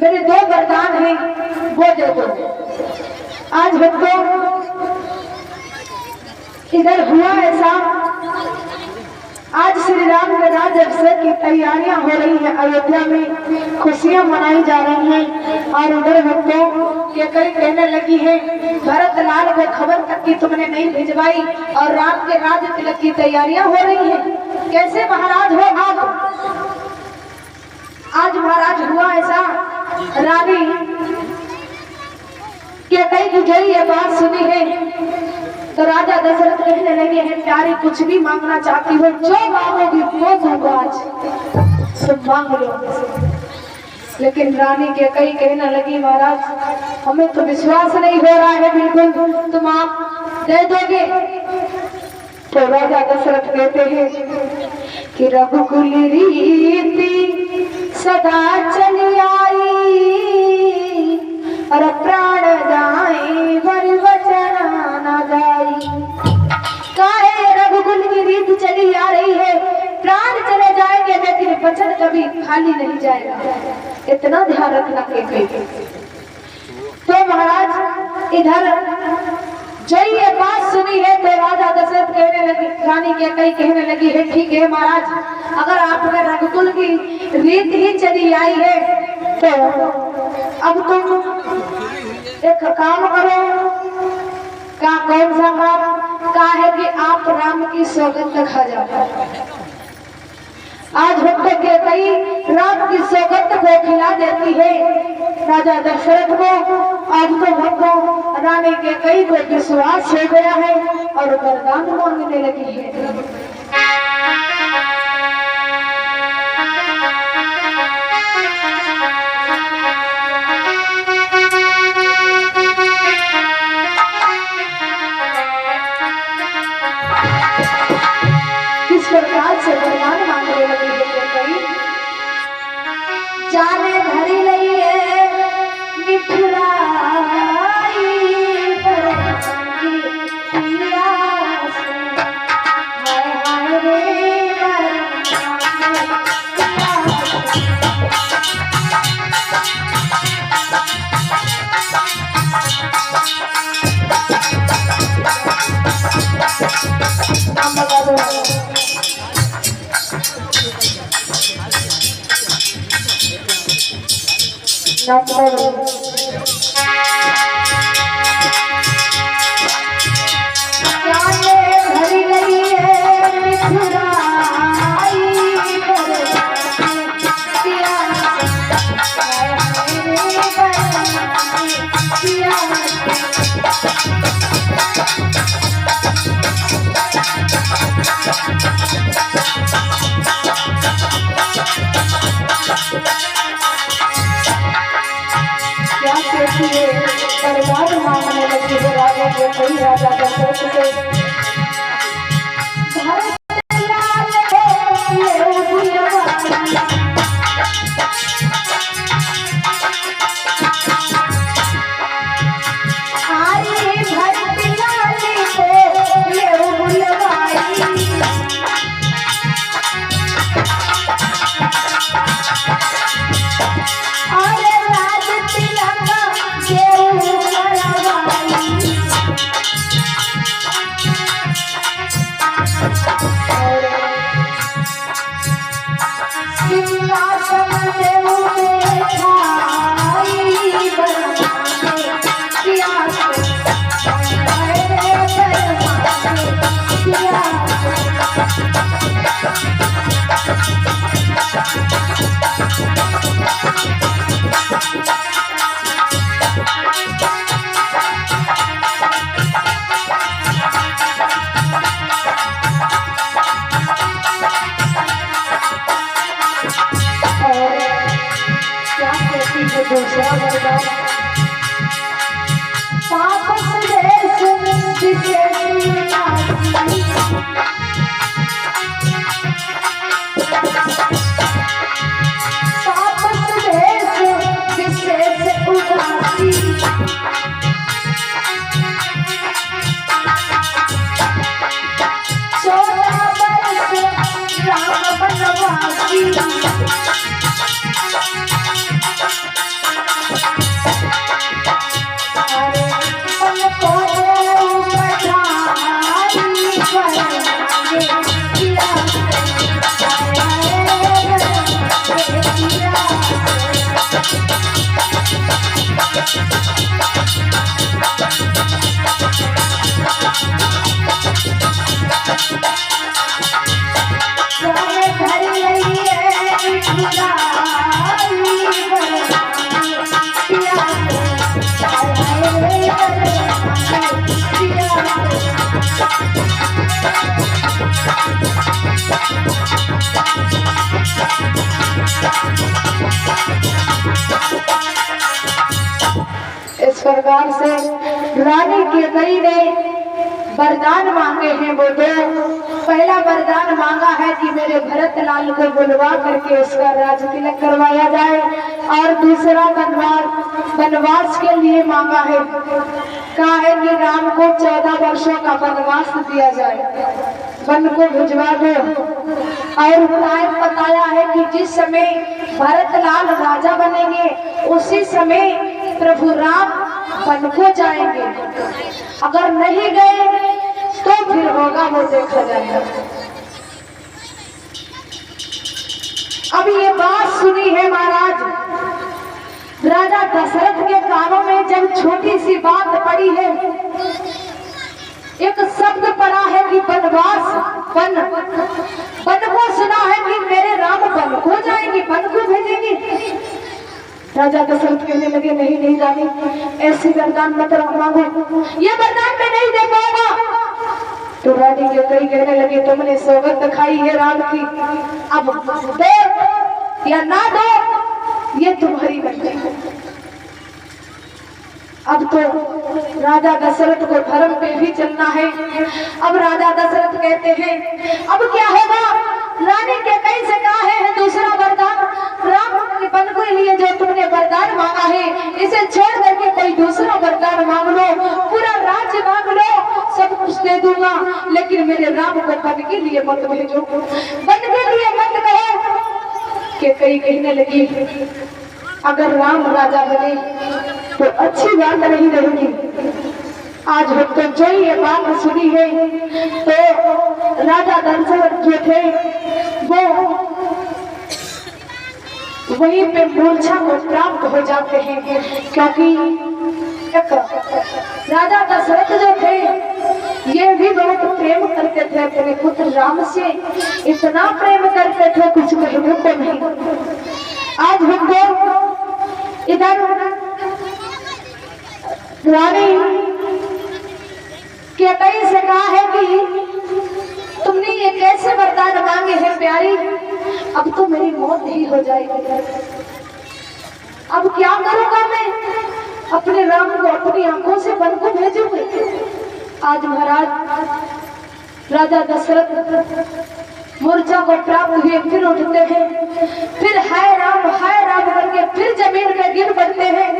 मेरे 2 वरदान हैं वो दे दो। आज हमको इधर हुआ ऐसा, आज श्री राम के राज्य अभिषेक की तैयारियां हो रही हैं, अयोध्या में खुशियां मनाई जा रही हैं, और उधर हमको के कई कहने लगी है भरत लाल को खबर तक की तुमने नहीं भिजवाई, और राम के राज्य तिलक की तैयारियां हो रही हैं, कैसे महाराज हो आप? आज महाराज हुआ ऐसा, रानी के कई गुजरी ये बात सुनी है तो राजा दशरथ कहने लगे हैं प्यारी कुछ भी मांगना चाहती हो, जो मांगोगी वो दूंगा, आज सब मांग लो। लेकिन रानी के कई कहने लगी महाराज हमें तो विश्वास नहीं हो रहा है बिल्कुल, तुम आप दे दोगे? तो राजा दशरथ कहते हैं कि रघुकुल रीति सदा चली आई, और प्राण जाए वर वचन न जाई। काहे रघुकुल की रीत चली आ रही है, प्राण चले जाएंगे लेकिन वचन कभी खाली नहीं जाएगा, इतना ध्यान रखना के। तो महाराज इधर जब ये बात सुनी है तो राजा दशरथ कहने लगी, रानी के कई कहने लगी है ठीक है महाराज, अगर आपने रघुकुल की रीत ही चली आई है तो अब तुम एक काम करो। का कौन सा काम? का है कि आप राम की सौगंध खा जाओ। आज भक्त के कई राम की सौगंध को खिला देती है राजा दशरथ को। आज तो भक्त रानी के कई को विश्वास हो गया है और वरदान मांगने लगी है। किस प्रकार से वरदान मांगने लगी है कई? जाने भरी लई है मिठुराई बरसाती पियास, हाय हाय रे भरी लगी है मिठुराई बर्बाद मांगने लगी है राजा के कई राजा दशरथ से। प्रकार से रानी कैकेयी ने वरदान मांगे हैं। वो दो, पहला वरदान मांगा है कि मेरे भरत लाल को बुलवा करके उसका राज तिलक करवाया जाए, और दूसरा वनवास के लिए मांगा है, कहा है कि राम को 14 वर्षों का वनवास दिया जाए, वन को भिजवा दो। और टाइम बताया है कि जिस समय भरत लाल राजा बनेंगे उसी समय प्रभु राम वन को जाएंगे, अगर नहीं गए तो फिर होगा वो देखा जाएगा। अब ये बात सुनी है महाराज, राजा दशरथ के कानों में जब छोटी सी बात पड़ी है, एक शब्द पड़ा है कि वनवास, वन को सुना है कि मेरे राम वन को जाएंगे, वन को भेजेंगे। राजा दशरथ कहने लगे नहीं नहीं रानी, ऐसी वरदान मत मांगो, ये वरदान मैं नहीं दे पाऊंगा। तो रानी कैकेयी कहने लगे तुमने सौगंध खाई है राम की, अब दो या ना दो ये तुम्हारी मर्जी है। अब तो राजा दशरथ को धर्म पे भी चलना है। अब राजा दशरथ कहते हैं अब क्या होगा, रानी कैकेयी से कहा है दूसरा वरदान, राम के वन के लिए जो तुमने वरदान मांगा है इसे छोड़ करके कोई दूसरा वरदान मांग लो, पूरा राज्य मांग लो, सब कुछ दे दूंगा, लेकिन मेरे राम को वन के लिए मत भेजो, वन के लिए मत कहो। कैकेयी कहने लगी अगर राम राजा बने तो अच्छी बात नहीं रहेगी। आज हम तो जो ये बात सुनी है तो राजा दशरथ जो थे वो वहीं पे मूर्छा को प्राप्त हो जाते हैं, क्योंकि राजा दशरथ जो थे ये भी बहुत प्रेम करते थे अपने पुत्र राम से, इतना प्रेम करते थे कुछ कहने को नहीं। आज हमको इधर रानी कैकेयी से कहा है कि तुमने ये कैसे वरदान मांगे हैं प्यारी, अब तो मेरी मौत ही हो जाएगी, अब क्या करूंगा मैं, अपने राम को अपनी आंखों से वन को भेजूंगी। आज महाराज राजा दशरथ मूर्छा को प्राप्त हुए फिर उठते हैं, फिर हाय राम करके फिर जमीन में गिर पड़ते हैं।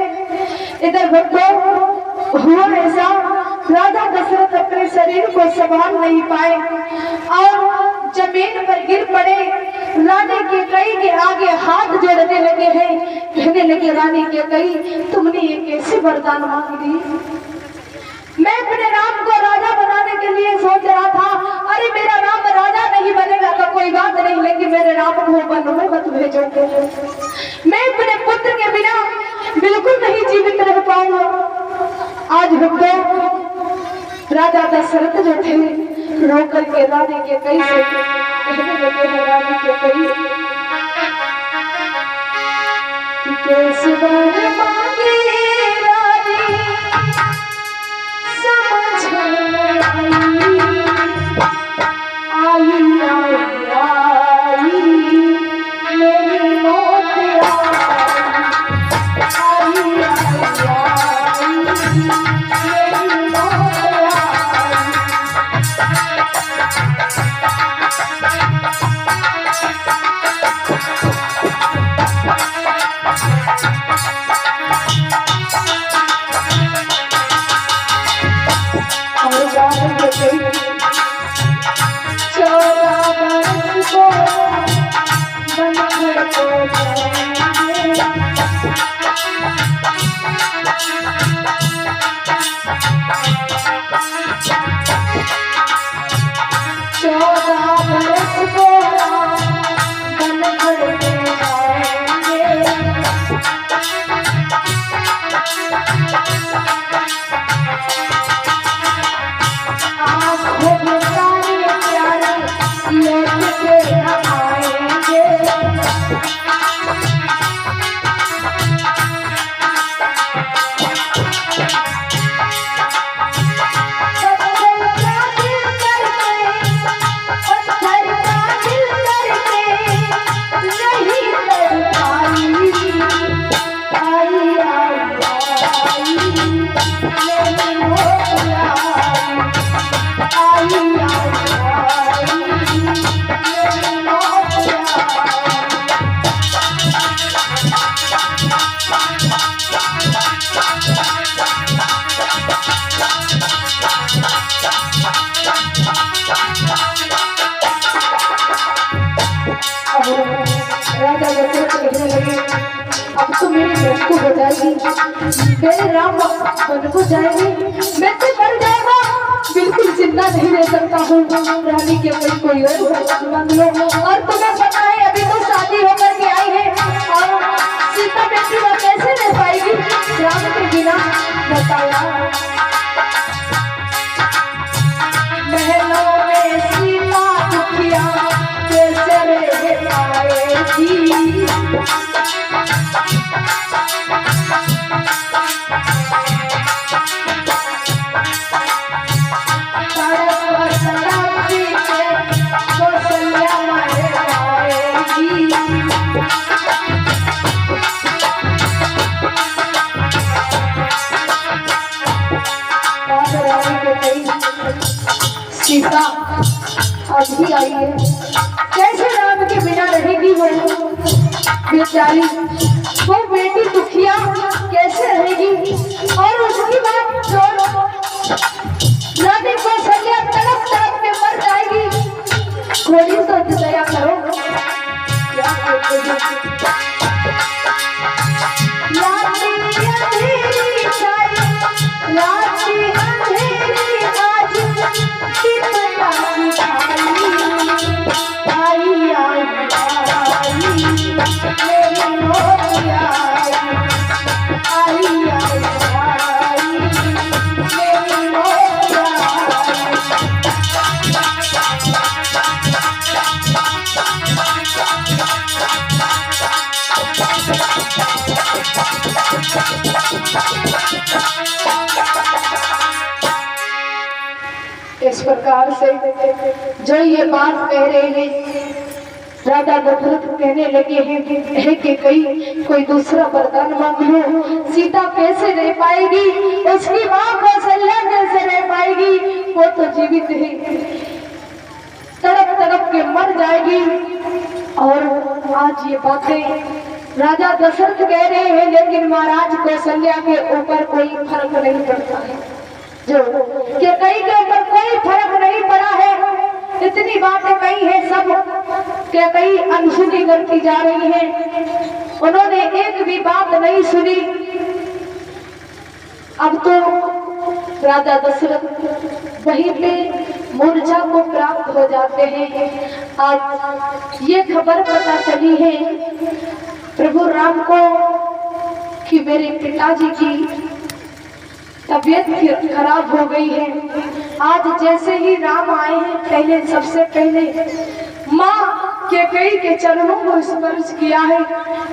इधर भक्तों हुआ ऐसा, राजा दशरथ अपने शरीर को संभाल नहीं पाए और जमीन पर गिर पड़े। रानी कैकेयी के आगे हाथ जोड़ने लगे हैं, कहने लगे रानी कैकेयी तुमने ये कैसे वरदान मांग ली, मैं अपने राम को राजा बनाने के लिए सोच रहा था, अरे मेरा राम राजा नहीं बनेगा तो कोई बात नहीं, लेकिन मेरे राम को वन में मत भेजोगे, मैं अपने पुत्र के बिना बिल्कुल नहीं जीवित रह पाऊंगा। आज भक्तों राजा दशरथ जो थे रो करके रानी कैकेयी से कहने लगे हैं रानी कैकेयी कैसे वर मांगे रानी समझ आई मेरी मौत आई मेरी मौत प्यारे मेरी मृत्यु हो जाएगी, मेरे राम वन को जाएंगे, मैं तो मर जाएगा, बिल्कुल जिंदा नहीं रह सकता हूँ। रानी के कोई और मांग लो। और तुम्हें पता है अभी तो शादी होकर के आई है और सीता बेटी वो कैसे रह पाएगी राम के बिना, बताओ। महलों में सीता दुखिया कैसे रह पाएगी। सीता अभी आई है, कैसे राम के बिना रहेगी वो बेचारी, वो बेटी दुखिया कैसे रहेगी। और उसकी बात छोड़ो, रानी कौशल्या तड़प तड़प के मर जाएगी। थोड़ी तो दया करो, क्या इस प्रकार से जो ये बात कह रहे हैं, राजा दशरथ कहने लगे हैं कि कोई दूसरा वरदान मांग लो। सीता कैसे रह पाएगी, उसकी माँ कौशल्या कैसे रह पाएगी, वो तो जीवित है, तड़प तड़प के मर जाएगी। और आज ये बातें राजा दशरथ कह रहे हैं, लेकिन महाराज कौशल्या के ऊपर कोई फर्क नहीं पड़ता है, जो कि कहीं के ऊपर कोई फर्क नहीं पड़ा है। इतनी बातें कही है सब क्या कहीं अनसुनी करती जा रही है, उन्होंने एक भी बात नहीं सुनी। अब तो राजा दशरथ वहीं पे मूर्छा को प्राप्त हो जाते हैं। आज ये खबर पता चली है प्रभु राम को कि मेरे पिताजी की तबीयत खराब हो गई है। आज जैसे ही राम आए हैं, पहले सबसे पहले माँ कैकेयी के चरणों को स्पर्श किया है,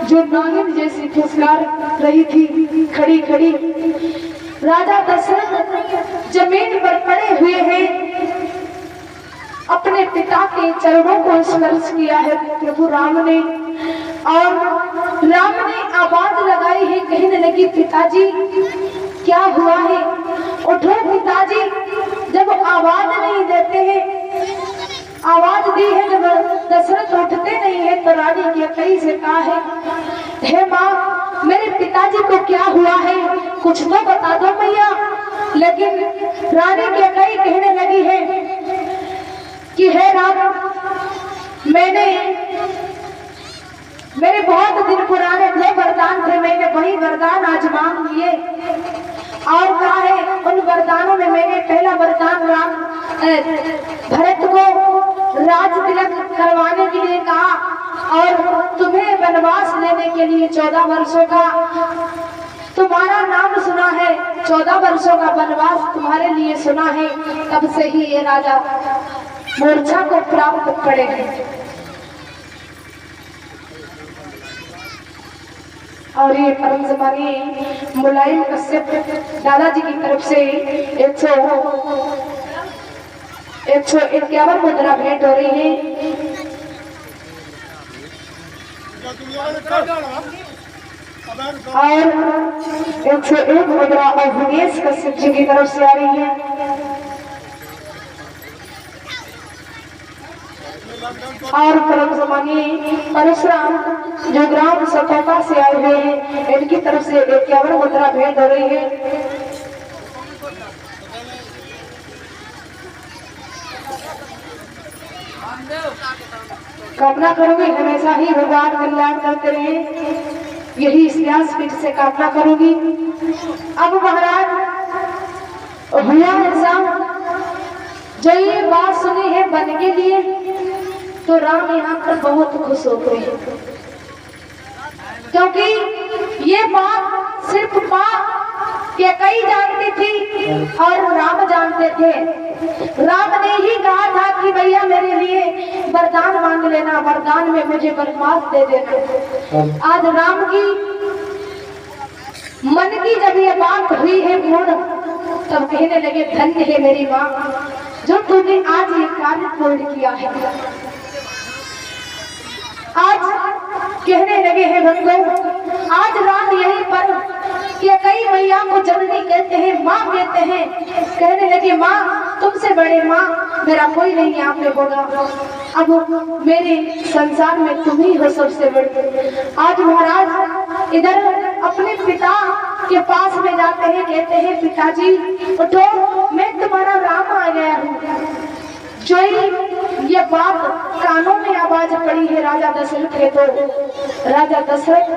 जो नागिन जैसी फुसकार रही थी खड़ी खड़ी। राजा दशरथ जमीन पर पड़े हुए हैं, अपने पिता के चरणों को स्पर्श किया है प्रभु राम ने। और राम ने आवाज लगाई है, कहने लगी पिताजी क्या हुआ है, उठो पिताजी। जब आवाज नहीं देते हैं, आवाज दी है जब दशरथ उठते नहीं है, तो रानी कैकेयी से कहा है, हे माँ मेरे पिताजी को क्या हुआ है, कुछ तो बता दो मैया। लेकिन रानी कैकेयी कहने लगी है कि हे राम, मेरे बहुत दिन पुराने जो वरदान थे, मैंने वही वरदान आज मांग लिए। और कहा है उन वरदानों में मैंने पहला वरदान राम भरत को राज तिलक करवाने के लिए कहा, और तुम्हें वनवास लेने के लिए 14 वर्षों का तुम्हारा नाम सुना है, 14 वर्षों का वनवास तुम्हारे लिए सुना है। तब से ही ये राजा मूर्छा को प्राप्त पड़े हैं। और ये परम जमानी मुलायम कश्यप दादाजी की तरफ से 151 मुद्रा भेंट हो रही है। और 101 मुद्रा अवधेश कश्यप जी की तरफ से आ रही है। और परम जमानी परशुराम जो ग्राम सफलता से आए हुए हैं, इनकी तरफ से 51 मुद्रा भेंट हो रही है। कामना करोगे हमेशा ही भगवान कल्याण करते रहे। यही व्यासपीठ से कामना करूंगी। अब महाराज हुआ ऐसा, जो ये बात सुनी है बन के लिए, तो राम यहाँ पर बहुत खुश हो गए, क्योंकि ये बात सिर्फ माँ के कई जानती थी और राम जानते थे। राम ने ही कहा था कि भैया मेरे लिए वरदान मांग लेना, वरदान में मुझे वनवास दे देना। आज राम की मन की जब ये बात हुई है पूर्ण, तब कहने लगे धन्य है मेरी माँ, जो तूने आज ये कार्य पूर्ण किया है। आज कहने लगे हैं बंधु, आज रात यहीं पर कि कई मैया को जननी कहते हैं, माँ कहते हैं, कहने लगे माँ तुमसे बड़े माँ मेरा कोई नहीं आपने बोला, अब मेरे संसार में तुम ही हो सबसे बड़ी। आज महाराज इधर अपने पिता के पास में जाते हैं, कहते हैं पिताजी उठो, मैं तुम्हारा राम आ गया हूँ। जो ही ये बात कानों में आवाज पड़ी है राजा दशरथ के, तो राजा दशरथ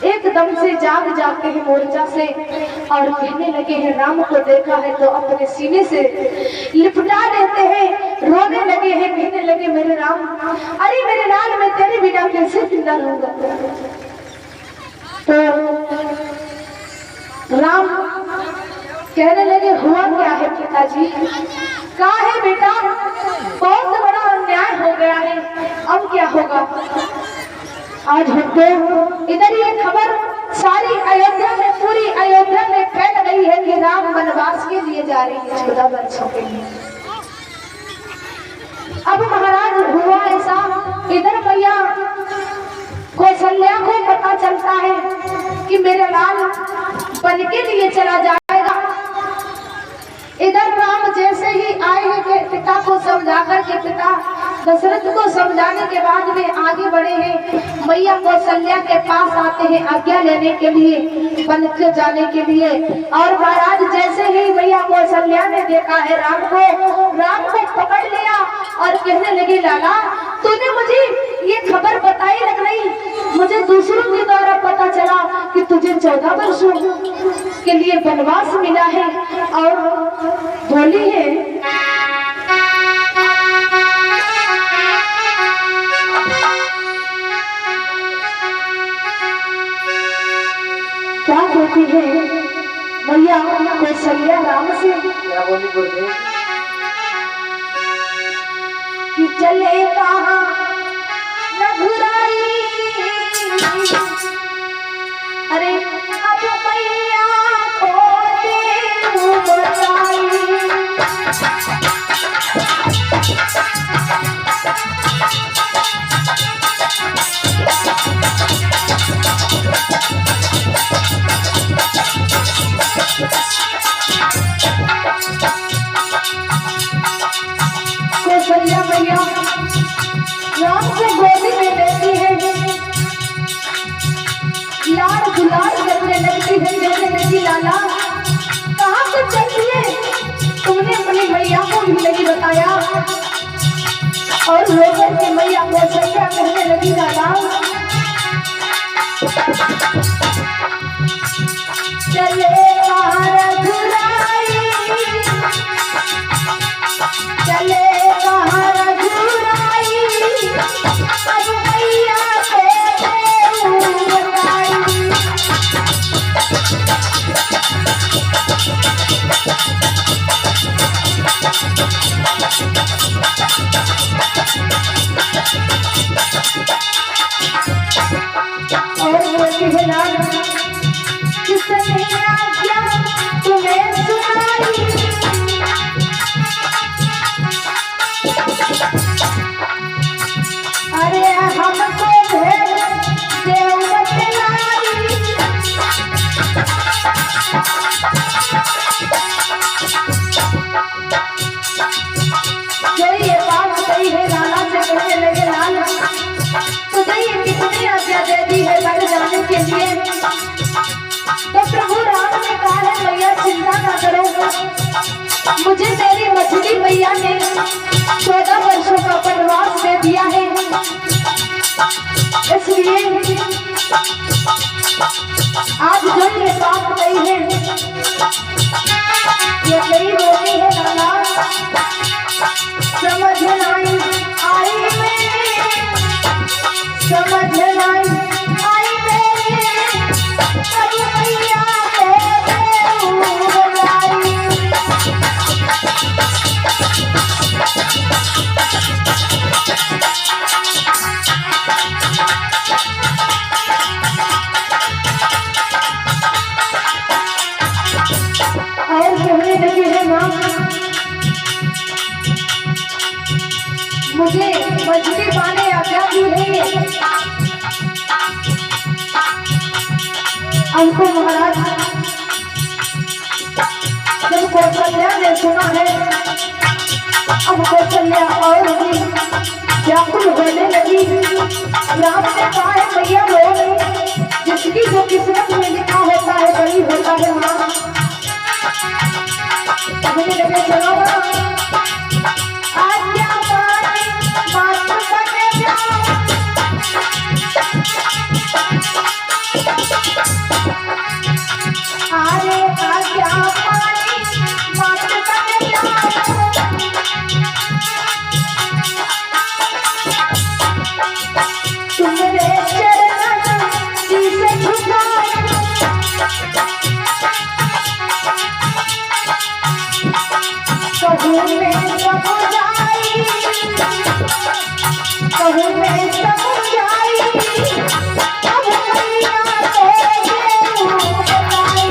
एकदम से जाग जाते हैं मोर्चा से और कहने लगे हैं राम को देखा है तो अपने सीने से लिपटा लेते हैं, रोने लगे हैं, कहने लगे मेरे राम, अरे मेरे लाल मैं तेरे बिना कैसे जिंदा रहूंगा। तो राम कहने लगे हुआ क्या है पिताजी? कहा है बेटा बहुत बड़ा अन्याय हो गया है, अब क्या होगा? आज हमको इधर ये खबर सारी अयोध्या में, पूरी अयोध्या में फैल गई है कि राम वनवास के लिए जा रही है 14 वर्षों के लिए। अब महाराज हुआ ऐसा, इधर मैया कौशल्या को पता चलता है कि मेरा लाल बन के लिए चला जाएगा। इधर राम जैसे ही आए हैं कि पिता को समझाकर के, पिता दशरथ को समझाने के बाद में आगे बढ़े हैं, मैया कौशल्या के पास आते हैं आज्ञा लेने के लिए, वन के जाने के लिए। और महाराज जैसे ही मैया कौशल्या ने देखा है राम को पकड़ लिया और कहने लगी लाला तूने मुझे ये खबर बताई लग रही, मुझे दूसरों के द्वारा पता चला कि तुझे 14 वर्षों के लिए वनवास मिला है। और बोली है क्या कहती है मैया कौशल्या राम से? क्या बोली बोलते कि चले कहाँ रघुराई, अरे अब मैया को दे बताई। कौशल्या मैया राम को गोदी में लेती है, लाड़ गुलाड़ करने लगती है, कहने लगी लाला कहाँ से चलती है, तुमने अपनी मैया को भी नहीं बताया। और रोकर के मैया कौशल्या कहने लगी लाला चले रघुराई, चले रघुराई, अब मैया को बताई। और बोलती है लाल किसने आज्ञा तुम्हें सुनाई, अरे हमको भेज देव बतलाई। जो ये बात कही है लाला से कहने लगे लाल तुझे ये कितनी आज्ञा दे दी है घर जाने के लिए? तो प्रभु राम ने कहा है मैया चिंता ना करो, मुझे मेरी मछली मैया ने 14 वर्षों का वनवास दे दिया है, इसलिए ये कई होती है लाला समझ नहीं आई मेरे, समझ नहीं आई मेरे, अब मैया तेरे बुलाई। और कहने लगे है माँ, मुझे मछली पाने आज्ञा दी है। हमको महाराज जब कौशल्या ने सुना है, अब कौशल्या और भी व्याकुल होने लगी। राम ने कहा है मैया रो नहीं, जिसकी जो किस्मत में लिखा होता है वही होता है माँ। कहने लगे चलो आज्ञा पानी बात करने जाओ, अरे आज्ञा पानी बात करने जाओ, तुमरे चरण जिसे झुकाए, कहूँ मैं सब जाई, कहूँ मैं सब जाई, अब मैया तेरे बुलाई।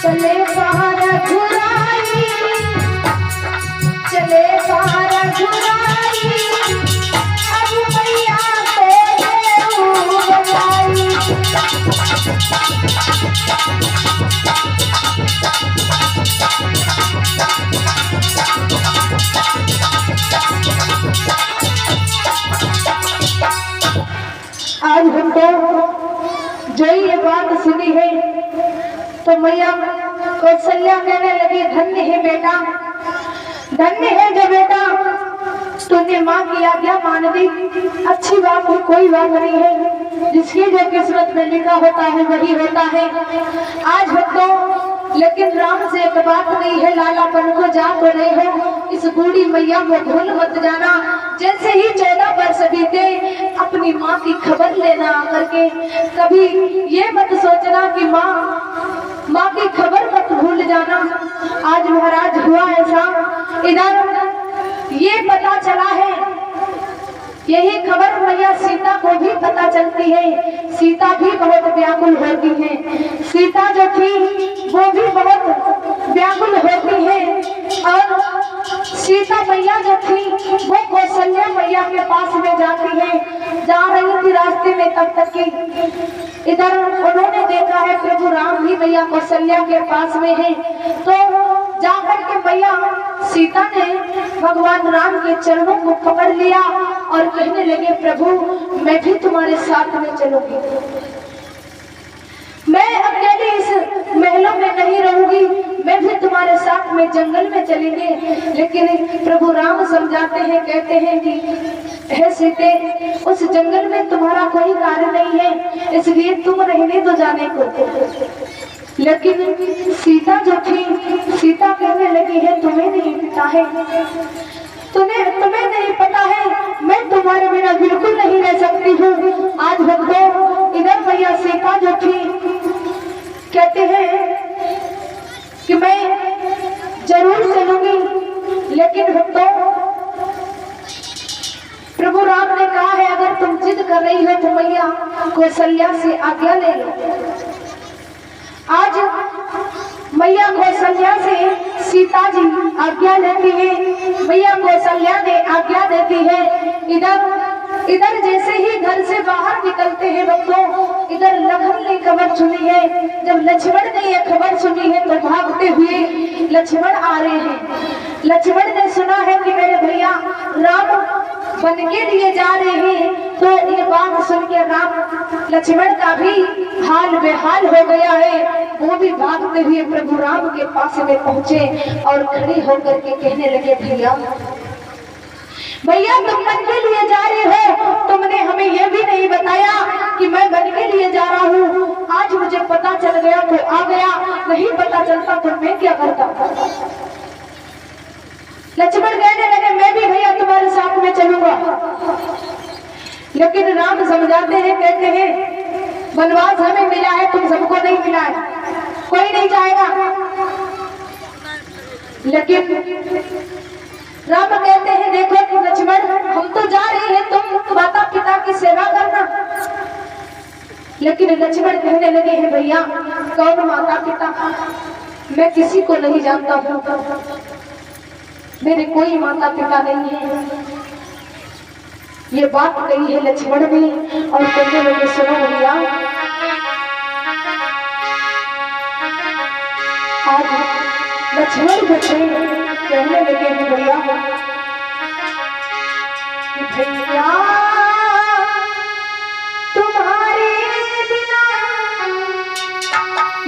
चले बाहर घुराई, चले बाहर घुराई, अब मैया तेरे बुलाई। आज हमको जो ये बात सुनी है तो मैया कौशल्या कहने लगी धन्य है बेटा, धन्य है जो बेटा तूने माँ की आज्ञा मान दी। अच्छी बात है, कोई बात नहीं है, जिसकी जो किस्मत में लिखा होता है वही होता है। आज हम तो लेकिन राम से एक बात नहीं है, लालापन को जा तो रहे हो, इस बूढ़ी मैया को भूल मत जाना। जैसे ही 14 वर्ष बीते अपनी माँ की खबर लेना आकर के, कभी ये मत सोचना कि माँ की खबर मत भूल जाना। आज महाराज हुआ ऐसा, इधर ये पता चला है, यही खबर मैया सीता को भी पता चलती है। सीता भी बहुत व्याकुल होती है, सीता जो थी वो भी बहुत व्याकुल होती है। और सीता मैया जो थी वो कौशल्या मैया के पास में जाती है, जा रही थी रास्ते में, तब तक की इधर उन्होंने देखा है प्रभु राम भी मैया कौशल्या के पास में है। तो जाकर के मैया सीता ने भगवान राम के चरणों को पकड़ लिया और कहने लगे प्रभु मैं भी तुम्हारे साथ में चलूंगी, मैं अकेली इस महलों में नहीं रहूंगी, मैं भी तुम्हारे साथ में जंगल में चलेंगे। लेकिन प्रभु राम समझाते हैं, कहते हैं कि हे सीते उस जंगल में तुम्हारा कोई कार्य नहीं है, इसलिए तुम रहने दो जाने को। लेकिन सीता जो थी, सीता कहने लगी है तुम्हें नहीं पता है, तुम्हें नहीं पता है, मैं तुम्हारे बिना बिल्कुल नहीं रह सकती हूँ। आज भक्तों इधर भैया सीता जो थी कहते हैं कि मैं जरूर चलूंगी, लेकिन भक्तों प्रभु राम ने कहा है अगर तुम जिद कर रही हो तो मैया कौशल्या से आज्ञा ले लो। आज मैया कौशल्या से सीता जी आज्ञा लेती है, मैया कौशल्या ने आज्ञा देती है। इधर जैसे ही घर से बाहर निकलते हैं भक्तों, इधर लखन ने खबर सुनी है। जब लक्ष्मण ने यह खबर सुनी है तो भागते हुए लक्ष्मण आ रहे हैं। लक्ष्मण ने सुना है कि मेरे भैया राम वन के लिए जा रहे हैं। तो ये बात सुन के राम लक्ष्मण का भी हाल बेहाल हो गया है। वो भी भागते हुए प्रभु राम के पास में पहुंचे और खड़े होकर के कहने लगे, भैया भैया तुम वन के लिए जा रहे हो, तुमने हमें यह भी नहीं बताया कि मैं वन के लिए जा रहा हूँ। आज मुझे पता चल गया तो आ गया, नहीं पता चलता तो मैं क्या करता। लक्ष्मण कहने लगे, मैं भी भैया तुम्हारे साथ में चलूंगा। लेकिन राम समझाते हैं, कहते हैं वनवास हमें मिला है, तुम सबको नहीं मिला है, कोई नहीं जाएगा। लेकिन राम कहते हैं, देखो लक्ष्मण हम तो जा रहे हैं, तुम माता पिता की सेवा करना। लेकिन लक्ष्मण कहने लगे हैं, भैया कौन माता पिता, मैं किसी को नहीं जानता हूँ, मेरे कोई माता पिता नहीं है। ये बात कही है लक्ष्मण ने और कहने लगे, सुनो भैया आज लक्ष्मण जो थे कहने लगे हैं, भैया भैया तुम्हारे बिना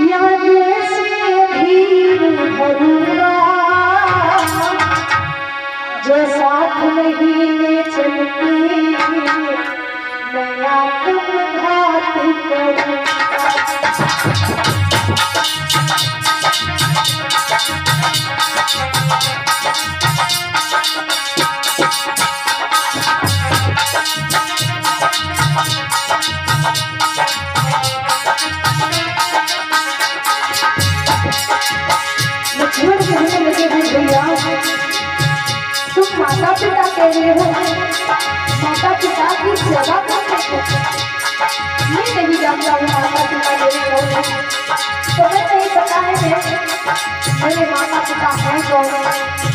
यहाँ देश में भीड़ भरूंगा, जो साथ नहीं चलती नया तुम घात करूंगा। लक्ष्मण कहने लगे, भैया तुम माता पिता कह रहे हो, माता पिता की सेवा करते हो, मैं नहीं जानता हूँ माता पिता मेरे कौन है, तुम्हें नहीं पता है मेरे माता पिता हैं कौन।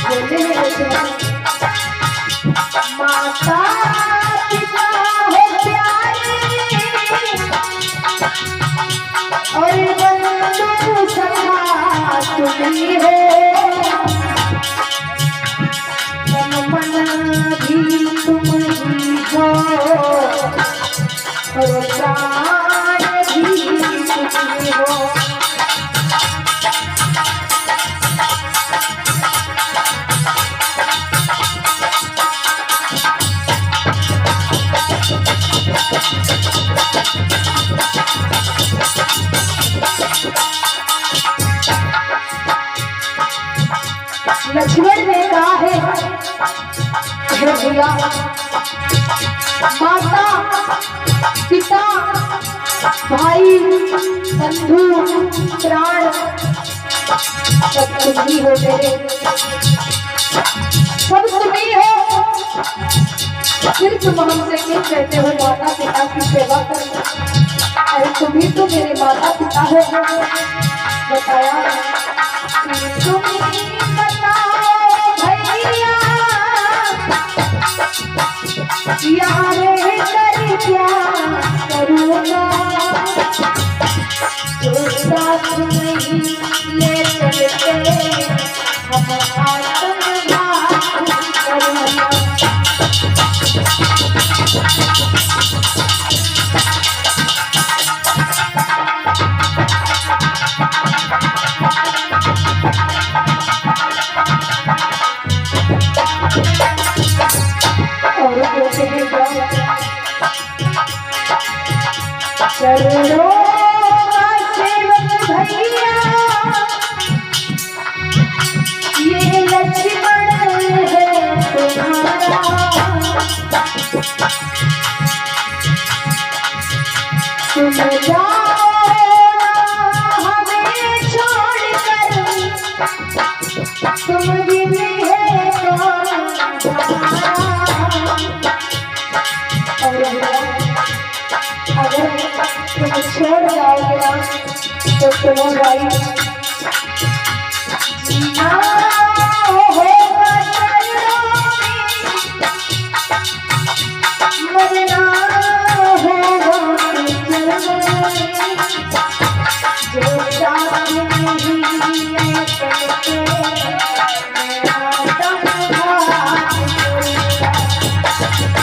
बोलते हैं लक्ष्मण, माता पिता हो प्यारे और बंधु सखा तुम्ही हो, मन भी तुम ही हो और प्राण भी तुम ही हो। लक्ष्मण ने कहा है, भैया माता पिता भाई बंधु प्राण सब तुम ही हो, मेरे सब तुम ही हो, फिर तुम हमसे क्यों कहते हो माता पिता की सेवा करना। अरे तुम ही तो मेरे माता पिता हो। बताया तुम यारे कर क्या करूँगा, जो साथ नहीं ले चलते हम आत्मघात करूँगा। चलो सेवक भैया ये लक्ष्मण है तुम्हारा, तुम जाओ हमें छोड़कर, तुम बिन है अगर तुम छोड़ जाओगे ना तो तुम्हें भाई जीना होगा मरना होगा जो साथ नहीं करते मैं आत्मघात करूँगा।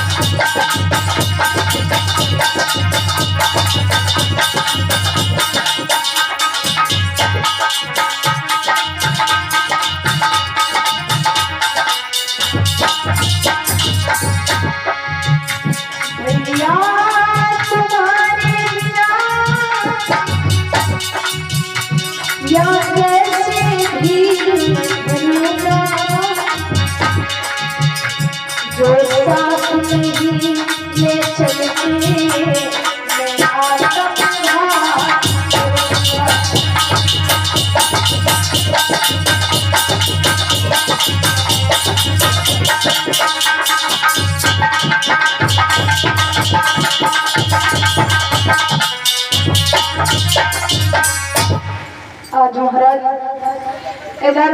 1000